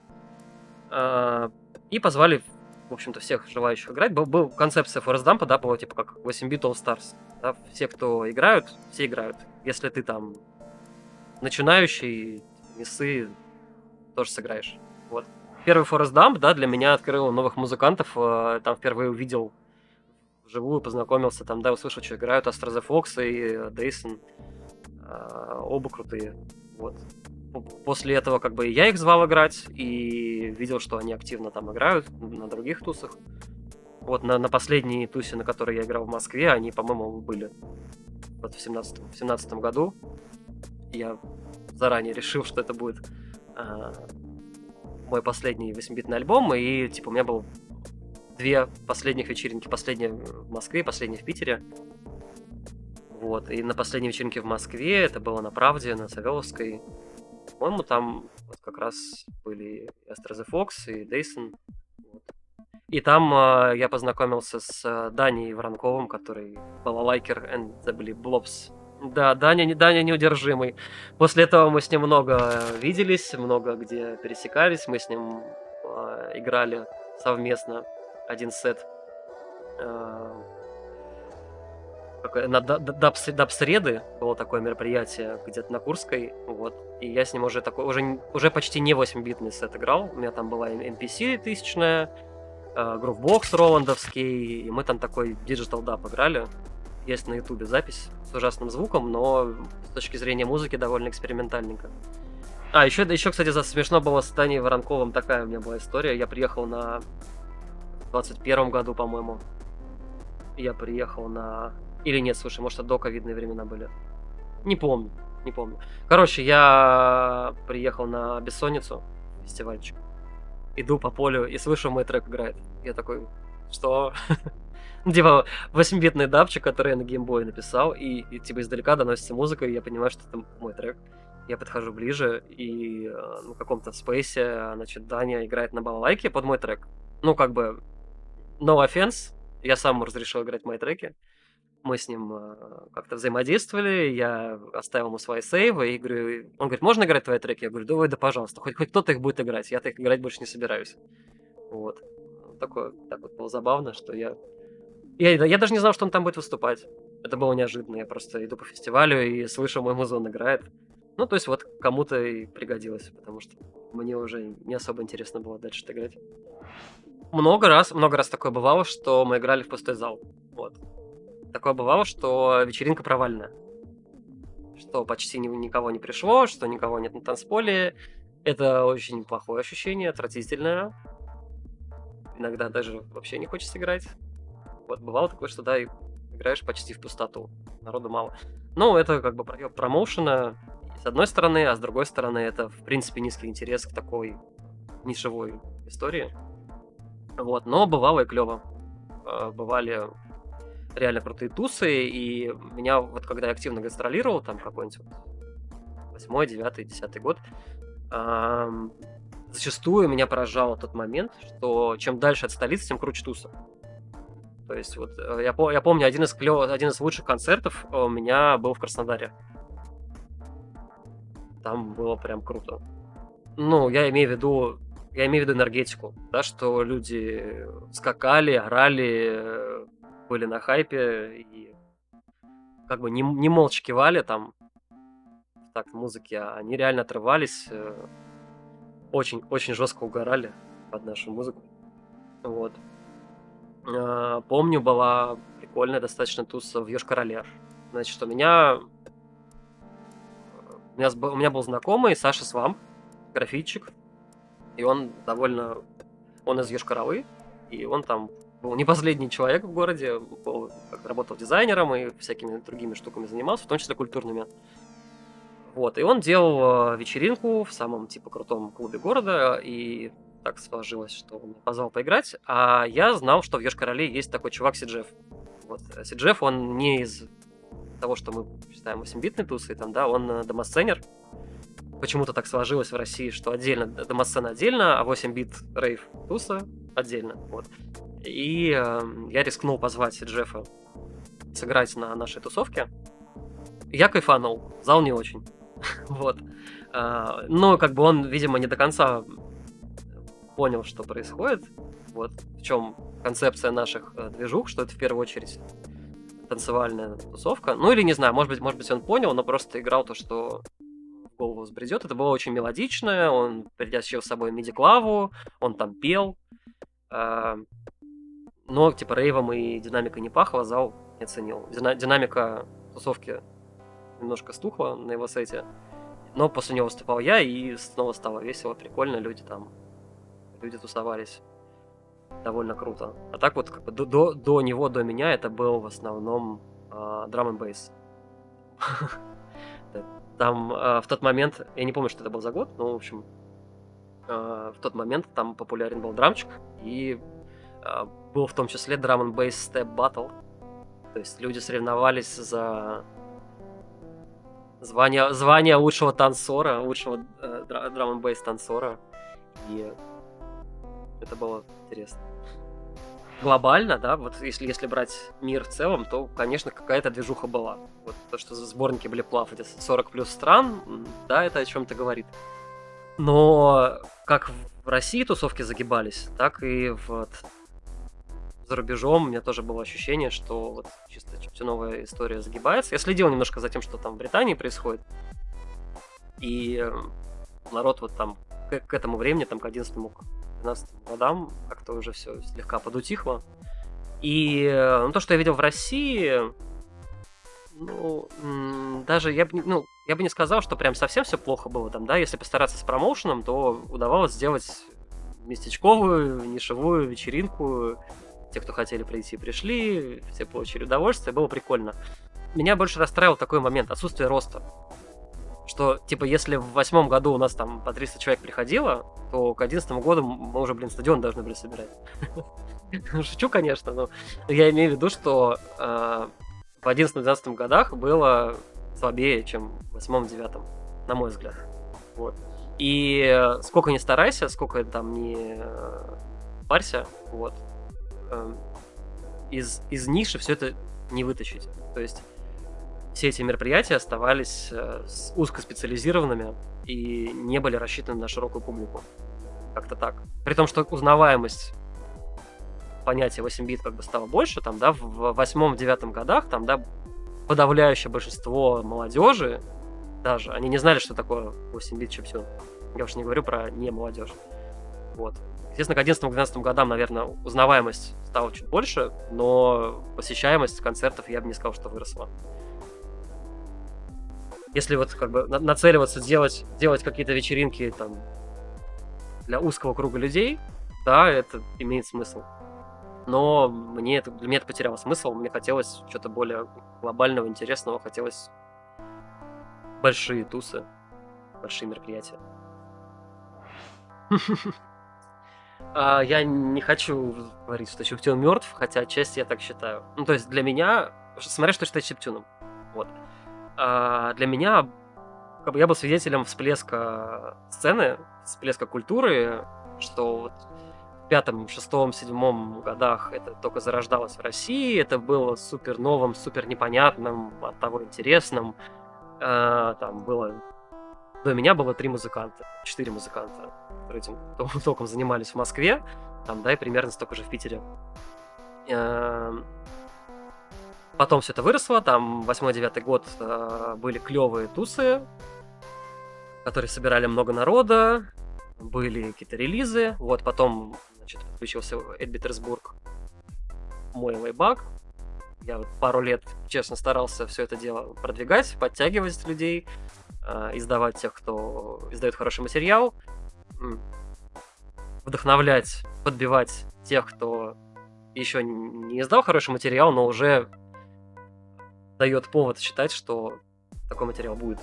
Speaker 1: И позвали, в общем-то, всех желающих играть. Был концепция Forest Dump, да, было типа как 8-bit All Stars. Да? Все, кто играют, все играют. Если ты там начинающий, несы, тоже сыграешь. Вот. Первый Forest Dump, да, для меня открыл новых музыкантов. Там впервые увидел вживую, познакомился, там, да, услышал, что играют Astro the Fox и Дейсон. Оба крутые. Вот. После этого как бы я их звал играть и видел, что они активно там играют на других тусах. Вот на последней тусе, на которой я играл в Москве, они, по-моему, были вот в 17 году. Я заранее решил, что это будет мой последний 8-битный альбом, и типа у меня было 2 последних вечеринки. Последняя в Москве, последняя в Питере. Вот, и на последней вечеринке в Москве, это было на Правде, на Савеловской, по-моему, там вот как раз были Astro the Fox и Дейсон. Вот. И там я познакомился с Даней Воронковым, который балалайкер and the Blobs. Да, Даня неудержимый. После этого мы с ним много виделись, много где пересекались. Мы с ним играли совместно один сет на даб-среды. Было такое мероприятие где-то на Курской. Вот. И я с ним уже почти не 8-битный сет играл. У меня там была NPC 1000-я, Groovebox роландовский, и мы там такой Digital Dub играли. Есть на ютубе запись с ужасным звуком, но с точки зрения музыки довольно экспериментальненько. Еще, кстати, смешно было с Таней Воронковым, такая у меня была история. Я приехал в 21 году, по-моему. Я приехал на... Или нет, слушай, может, это доковидные времена были. Не помню. Короче, я приехал на Бессонницу, фестивальчик. Иду по полю и слышу, мой трек играет. Я такой, что? Типа 8-битный дабчик, который я на геймбое написал, и типа издалека доносится музыка, и я понимаю, что это мой трек. Я подхожу ближе, и на каком-то спейсе, значит, Даня играет на балалайке под мой трек. Ну, как бы, no offense, я сам ему разрешил играть мои треки. Мы с ним как-то взаимодействовали, я оставил ему свои сейвы, и говорю, он говорит, можно играть твои треки? Я говорю, давай, да пожалуйста, хоть кто-то их будет играть, я-то их играть больше не собираюсь. Вот. Так вот было забавно, что я даже не знал, что он там будет выступать. Это было неожиданно. Я просто иду по фестивалю и слышу, мой музон играет. Ну, то есть вот кому-то и пригодилось, потому что мне уже не особо интересно было дальше играть. Много раз такое бывало, что мы играли в пустой зал. Вот. Такое бывало, что вечеринка провальная. Что почти никого не пришло, что никого нет на танцполе. Это очень плохое ощущение, отвратительное. Иногда даже вообще не хочется играть. Вот, бывало такое, что да, играешь почти в пустоту. Народу мало. Ну, это как бы проеб промоушена. с одной стороны, а с другой стороны, это, в принципе, низкий интерес к такой нишевой истории. Вот, но бывало и клево. Бывали реально крутые тусы, и меня вот когда я активно гастролировал, там какой-нибудь вот 8-й, 9-й, 10-й год, зачастую меня поражал тот момент, что чем дальше от столицы, тем круче туса. То есть вот я помню, один из лучших концертов у меня был в Краснодаре. Там было прям круто. Ну, я имею в виду энергетику, да, что люди скакали, орали, были на хайпе и как бы не молча кивали там в такт музыки, а они реально отрывались, очень жестко угорали под нашу музыку. Вот. Помню, была прикольная достаточно туса в Йошкар-Оле. Значит, у меня был знакомый Саша Свамп, графитчик, и он из Йошкар-Олы, и он там был не последний человек в городе, работал дизайнером и всякими другими штуками занимался, в том числе культурными. Вот, и он делал вечеринку в самом, типа, крутом клубе города, и так сложилось, что он меня позвал поиграть, а я знал, что в Йошкар-Оле есть такой чувак Сиджеф. Вот, Сиджеф, он не из того, что мы считаем 8-битной тусой, там, да, он домосценер. Почему-то так сложилось в России, что отдельно домосцена отдельно, а 8-бит рейв туса отдельно, вот. И я рискнул позвать Сиджефа сыграть на нашей тусовке. Я кайфанул, зал не очень. Вот. Но как бы он, видимо, не до конца понял, что происходит. Вот в чем концепция наших движух, что это в первую очередь танцевальная тусовка. Ну или не знаю, может быть он понял, но просто играл то, что в голову взбредет. Это было очень мелодичное, он притащил с собой миди-клаву, он там пел. Но типа рейвом и динамикой не пахло, зал не оценил. Динамика тусовки немножко стухла на его сете. Но после него выступал я, и снова стало весело, прикольно, люди тусовались. Довольно круто. А так вот, как бы до него, до меня, это был в основном драм н бейс. Там в тот момент, я не помню, что это был за год, но, в общем, в тот момент там популярен был драмчик, и был в том числе драм н бейс степ баттл. То есть люди соревновались за звание лучшего танцора, лучшего драм н бейс танцора. И это было интересно. Глобально, да, вот если брать мир в целом, то, конечно, какая-то движуха была. Вот то, что сборники были плав, эти 40 плюс стран, да, это о чем-то говорит. Но как в России тусовки загибались, так и вот за рубежом у меня тоже было ощущение, что вот чисто чиптюновая история загибается. Я следил немножко за тем, что там в Британии происходит. И народ вот там к этому времени, там к 11-12 годам, как-то уже все слегка подутихло. И то, что я видел в России, ну, даже я бы не сказал, что прям совсем все плохо было там, да. Если постараться с промоушеном, то удавалось сделать местечковую, нишевую вечеринку. Те, кто хотели прийти, пришли, все получили удовольствие, было прикольно. Меня больше расстраивал такой момент, отсутствие роста. Что, типа, если в 8-м году у нас там по 300 человек приходило, то к 11-му году мы уже, стадион должны были собирать. Шучу, конечно, но я имею в виду, что в 11-12 годах было слабее, чем в 8-9, на мой взгляд. Вот. И сколько ни старайся, сколько там ни парься, вот, из ниши все это не вытащить. То есть все эти мероприятия оставались узкоспециализированными и не были рассчитаны на широкую публику. Как-то так. При том, что узнаваемость понятия 8-бит как бы стало больше, там, да, в 8-9 годах, там, да, подавляющее большинство молодежи даже, они не знали, что такое 8-бит чипсюн. Я уж не говорю про не молодежь. Вот. Естественно, к 11-12 годам, наверное, узнаваемость стала чуть больше, но посещаемость концертов, я бы не сказал, что выросла. Если вот как бы нацеливаться делать какие-то вечеринки там для узкого круга людей, да, это имеет смысл. Но для меня это потеряло смысл, мне хотелось что-то более глобального, интересного, хотелось большие тусы, большие мероприятия. Я не хочу говорить, что Чиптюн мертв, хотя отчасти я так считаю. Ну, то есть для меня, смотря что считать Чиптюном. Вот. Для меня, как бы я был свидетелем всплеска сцены, всплеска культуры, что вот в пятом, шестом, седьмом годах это только зарождалось в России, это было супер новым, супер непонятным, оттого интересным. Там было... До меня было 4 музыканта, которые этим толком занимались в Москве, там, да, и примерно столько же в Питере. Потом все это выросло, там 8-9 год были клевые тусы, которые собирали много народа, были какие-то релизы, вот, потом, значит, подключился Эд Петерсбург, мой лейбак. Я вот пару лет, честно, старался все это дело продвигать, подтягивать людей, издавать тех, кто издает хороший материал, вдохновлять, подбивать тех, кто еще не издал хороший материал, но уже дает повод считать, что такой материал будет.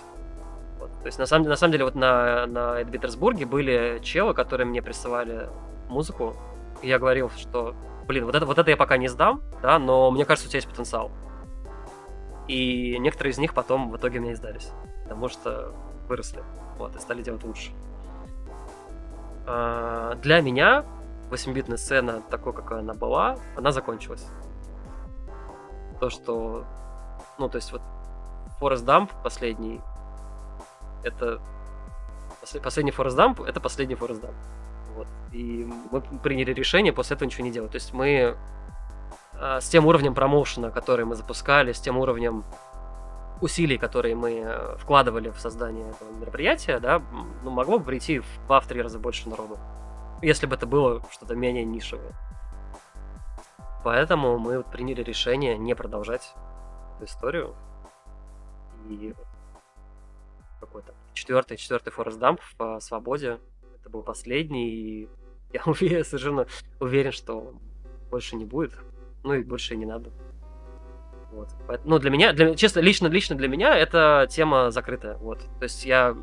Speaker 1: Вот. То есть на самом деле вот на Эд Петерсбурге были челы, которые мне присылали музыку, и я говорил, что блин, вот это я пока не сдам, да, но мне кажется, у тебя есть потенциал. И некоторые из них потом в итоге у меня издались, потому что выросли, вот, и стали делать лучше. Для меня 8-битная сцена, такой, какой она была, она закончилась. То, что... Ну, то есть вот Forest Dump последний, это... Последний Forest Dump, это последний Forest Dump. Вот. И мы приняли решение после этого ничего не делать. То есть мы с тем уровнем промоушена, который мы запускали, с тем уровнем усилий, которые мы вкладывали в создание этого мероприятия, да, ну, могло бы прийти в 2-3 раза больше народу, если бы это было что-то менее нишевое. Поэтому мы приняли решение не продолжать эту историю. И какой-то четвертый Forest Dump в Свободе. Это был последний, и я совершенно уверен, что больше не будет. Ну и больше и не надо. Вот. Ну, для меня, честно, лично для меня эта тема закрытая. Вот. То есть я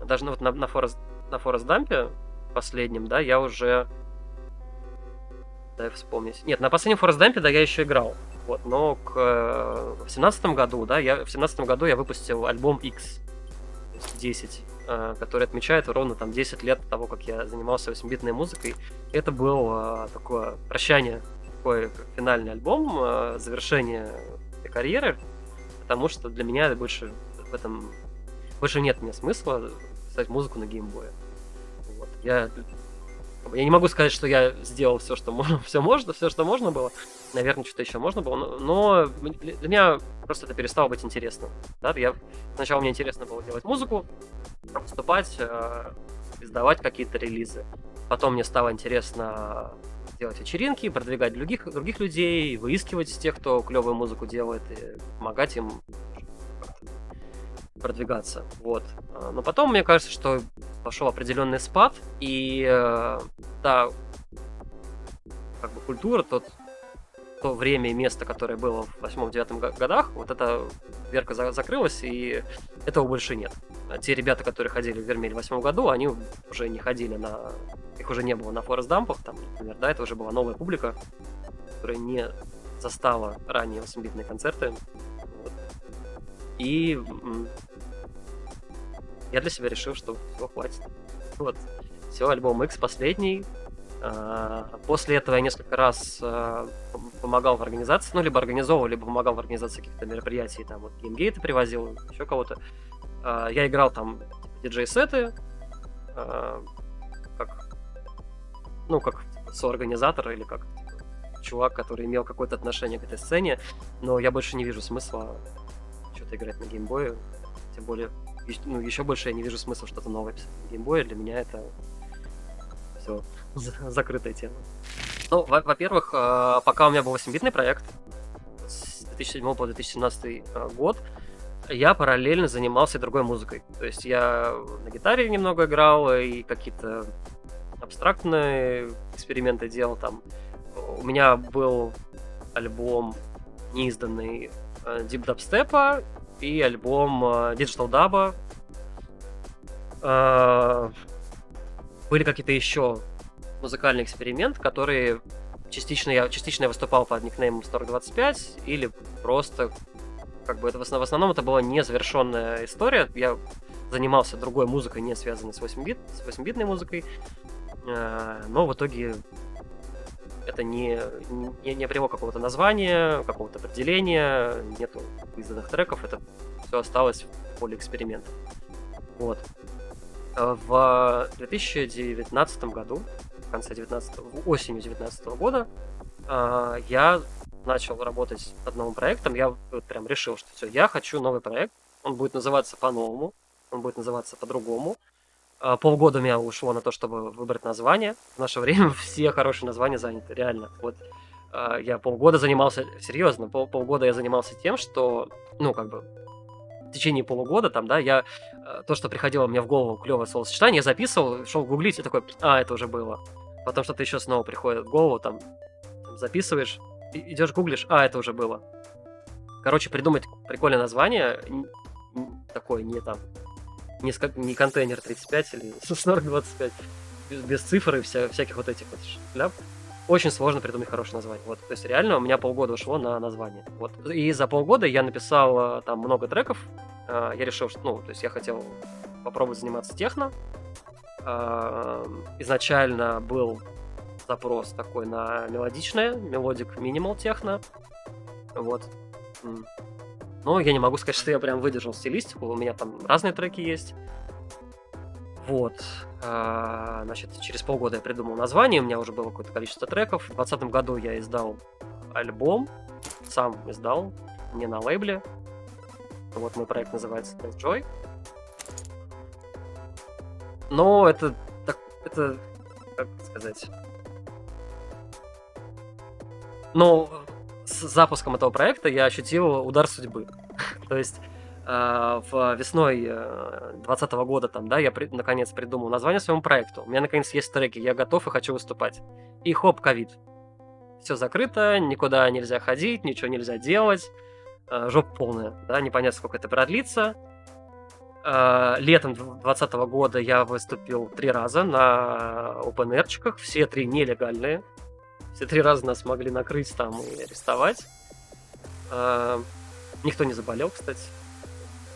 Speaker 1: даже вот на Forest Dump последнем, да, я уже... Дай вспомнить. Нет, на последнем Forest Dump, да, я еще играл. Вот, но в 17-м году, да, в 17-м году я выпустил альбом X, то есть 10, который отмечает ровно там 10 лет того, как я занимался 8-битной музыкой. Это было такое прощание, такой финальный альбом, завершение этой карьеры, потому что для меня больше в этом больше нет мне смысла писать музыку на геймбое. Вот. Я не могу сказать, что я сделал все, что можно, все, что можно было. Наверное, что-то еще можно было, но для меня просто это перестало быть интересным. Да? Сначала мне интересно было делать музыку, выступать, издавать какие-то релизы. Потом мне стало интересно делать вечеринки, продвигать других людей, выискивать тех, кто клевую музыку делает, и помогать им продвигаться. Вот. Но потом, мне кажется, что пошел определенный спад, и та как бы культура, то время и место, которое было в 8-9 годах, вот эта дверка закрылась, и этого больше нет. Те ребята, которые ходили в Вермель в 8 году, они уже не ходили их уже не было на Forest Dump'ах, там, например, да, это уже была новая публика, которая не застала ранее 8-битные концерты. Вот. И я для себя решил, что все, хватит. Вот. Все, альбом X последний. После этого я несколько раз помогал в организации, ну, либо организовывал, либо помогал в организации каких-то мероприятий, там, вот, геймгейты привозил, еще кого-то. Я играл там диджей-сеты, как соорганизатор или как чувак, который имел какое-то отношение к этой сцене, но я больше не вижу смысла что-то играть на геймбое, тем более, ну, еще больше я не вижу смысла что-то новое писать на геймбое, для меня это все закрытая тема. Ну, во-первых, пока у меня был 8-битный проект с 2007 по 2017 год, я параллельно занимался другой музыкой. То есть я на гитаре немного играл и какие-то абстрактные эксперименты делал там. У меня был альбом неизданный Deep Dubstep и альбом Digital Dub. Были какие-то еще музыкальные эксперименты, которые частично я выступал под никнеймом Stork25, или просто, как бы, это в основном это была незавершенная история. Я занимался другой музыкой, не связанной с 8-битной музыкой, но в итоге это не обрело какого-то названия, какого-то определения, нету изданных треков, это все осталось в поле эксперимента. Вот. В 2019 году, осенью 2019 года, я начал работать над новым проектом. Я вот прям решил, что все, я хочу новый проект. Он будет называться по-новому, он будет называться по-другому. Полгода у меня ушло на то, чтобы выбрать название. В наше время все хорошие названия заняты, реально. Вот я полгода занимался, серьезно, полгода я занимался тем, что, ну, как бы, в течение полугода там, да, я то, что приходило мне в голову клевое словосочетание, я записывал, шел гуглить и такой, это уже было. Потом что-то еще снова приходит в голову, там записываешь, идешь гуглишь, это уже было. Короче, придумать прикольное название, такое, не контейнер 35 или Snark 25, без цифр и всяких вот этих вот шляп. Очень сложно придумать хорошее название. Вот, то есть реально у меня полгода ушло на название. Вот. И за полгода я написал там много треков. Я решил, что, то есть я хотел попробовать заниматься техно. Изначально был запрос такой на мелодичное, мелодик минимал техно. Вот. Но я не могу сказать, что я прям выдержал стилистику. У меня там разные треки есть. Вот. Значит, через полгода я придумал название, у меня уже было какое-то количество треков. В 2020 году я издал альбом, сам издал, не на лейбле. Вот мой проект называется Death Joy. Но это, как сказать... Но с запуском этого проекта я ощутил удар судьбы. То есть в весной 2020 года там, да, я наконец придумал название своему проекту. У меня наконец есть треки, я готов и хочу выступать. И хоп, ковид. Все закрыто, никуда нельзя ходить, ничего нельзя делать. Жопа полная, да, непонятно, сколько это продлится. Летом 2020 года я выступил 3 раза на open-airчиках, все 3 нелегальные. Все 3 раза нас могли накрыть там и арестовать. Никто не заболел, кстати.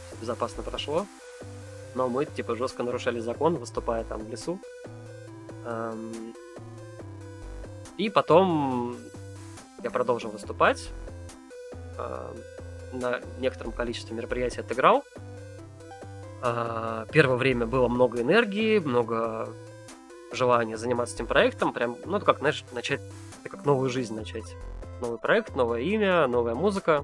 Speaker 1: Все безопасно прошло. Но мы, типа, жестко нарушали закон, выступая там в лесу. И потом я продолжил выступать. На некотором количестве мероприятий отыграл. Первое время было много энергии, много желания заниматься этим проектом. Прям, это как, знаешь, начать, как новую жизнь начать. Новый проект, новое имя, новая музыка.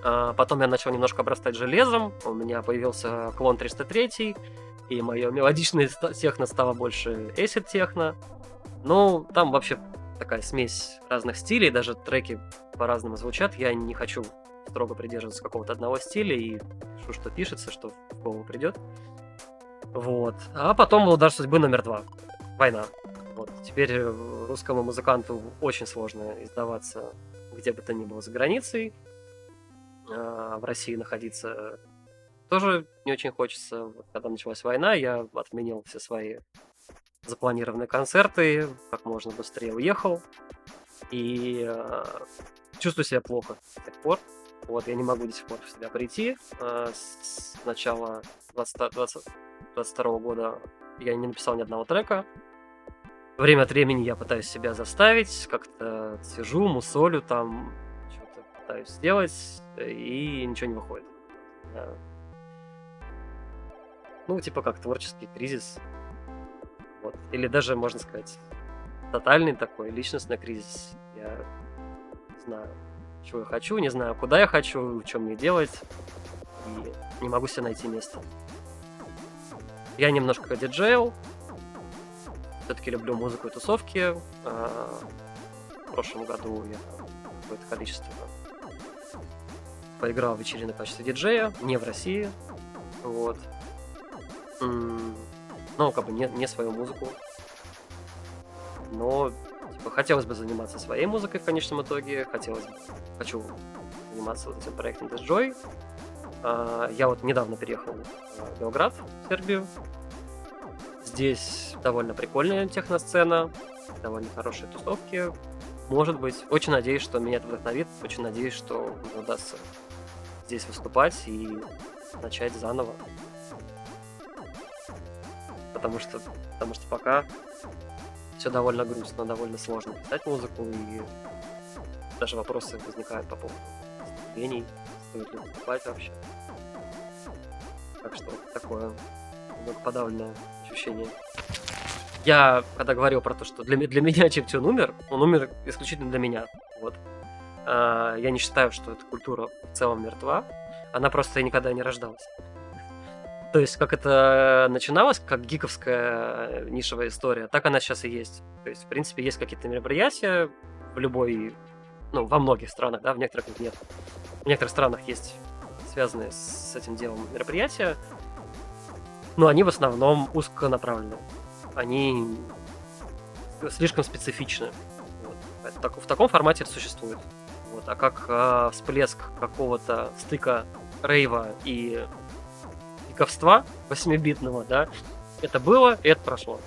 Speaker 1: Потом я начал немножко обрастать железом. У меня появился клон 303, и мое мелодичное техно стало больше acid техно. Там вообще такая смесь разных стилей, даже треки по-разному звучат. Я не хочу строго придерживаться какого-то одного стиля и пишу, что пишется, что в голову придет. Вот. А потом был удар судьбы номер 2. Война. Вот. Теперь русскому музыканту очень сложно издаваться где бы то ни было за границей. В России находиться тоже не очень хочется. Вот, когда началась война, я отменил все свои запланированные концерты, как можно быстрее уехал. И чувствую себя плохо с тех пор. Вот, я не могу до сих пор в себя прийти. С начала 2022 года я не написал ни одного трека. Время от времени я пытаюсь себя заставить, как-то сижу, мусолю там, что-то пытаюсь сделать, и ничего не выходит. Типа как творческий кризис. Вот. Или даже, можно сказать, тотальный такой личностный кризис. Я не знаю, чего я хочу, не знаю, куда я хочу, что мне делать, и не могу себе найти место. Я немножко диджейл, все-таки люблю музыку и тусовки. В прошлом году я какое-то количество поиграл в вечеринок в качестве диджея, не в России. Вот. Не свою музыку. Но хотелось бы заниматься своей музыкой в конечном итоге. Хочу заниматься вот этим проектом Death Joy. Я вот недавно переехал в Белград, в Сербию. Здесь довольно прикольная техносцена, довольно хорошие тусовки. Может быть, очень надеюсь, что меня это вдохновит, очень надеюсь, что мне удастся здесь выступать и начать заново. Потому что пока все довольно грустно, довольно сложно писать музыку, и даже вопросы возникают по поводу выступлений, стоит ли выступать вообще. Так что вот такое немного подавленное ощущение. Я, когда говорил про то, что для меня чиптюн умер, он умер исключительно для меня. Вот. Я не считаю, что эта культура в целом мертва. Она просто никогда не рождалась. То есть, как это начиналось, как гиковская нишевая история, так она сейчас и есть. То есть, в принципе, есть какие-то мероприятия в любой, ну, во многих странах, да, в некоторых их нет. В некоторых странах есть связанные с этим делом мероприятия, но они в основном узконаправлены. Они слишком специфичны. Вот. В таком формате это существует. Вот. А как всплеск какого-то стыка рейва и гиковства 8-битного, да, это было, и это прошло.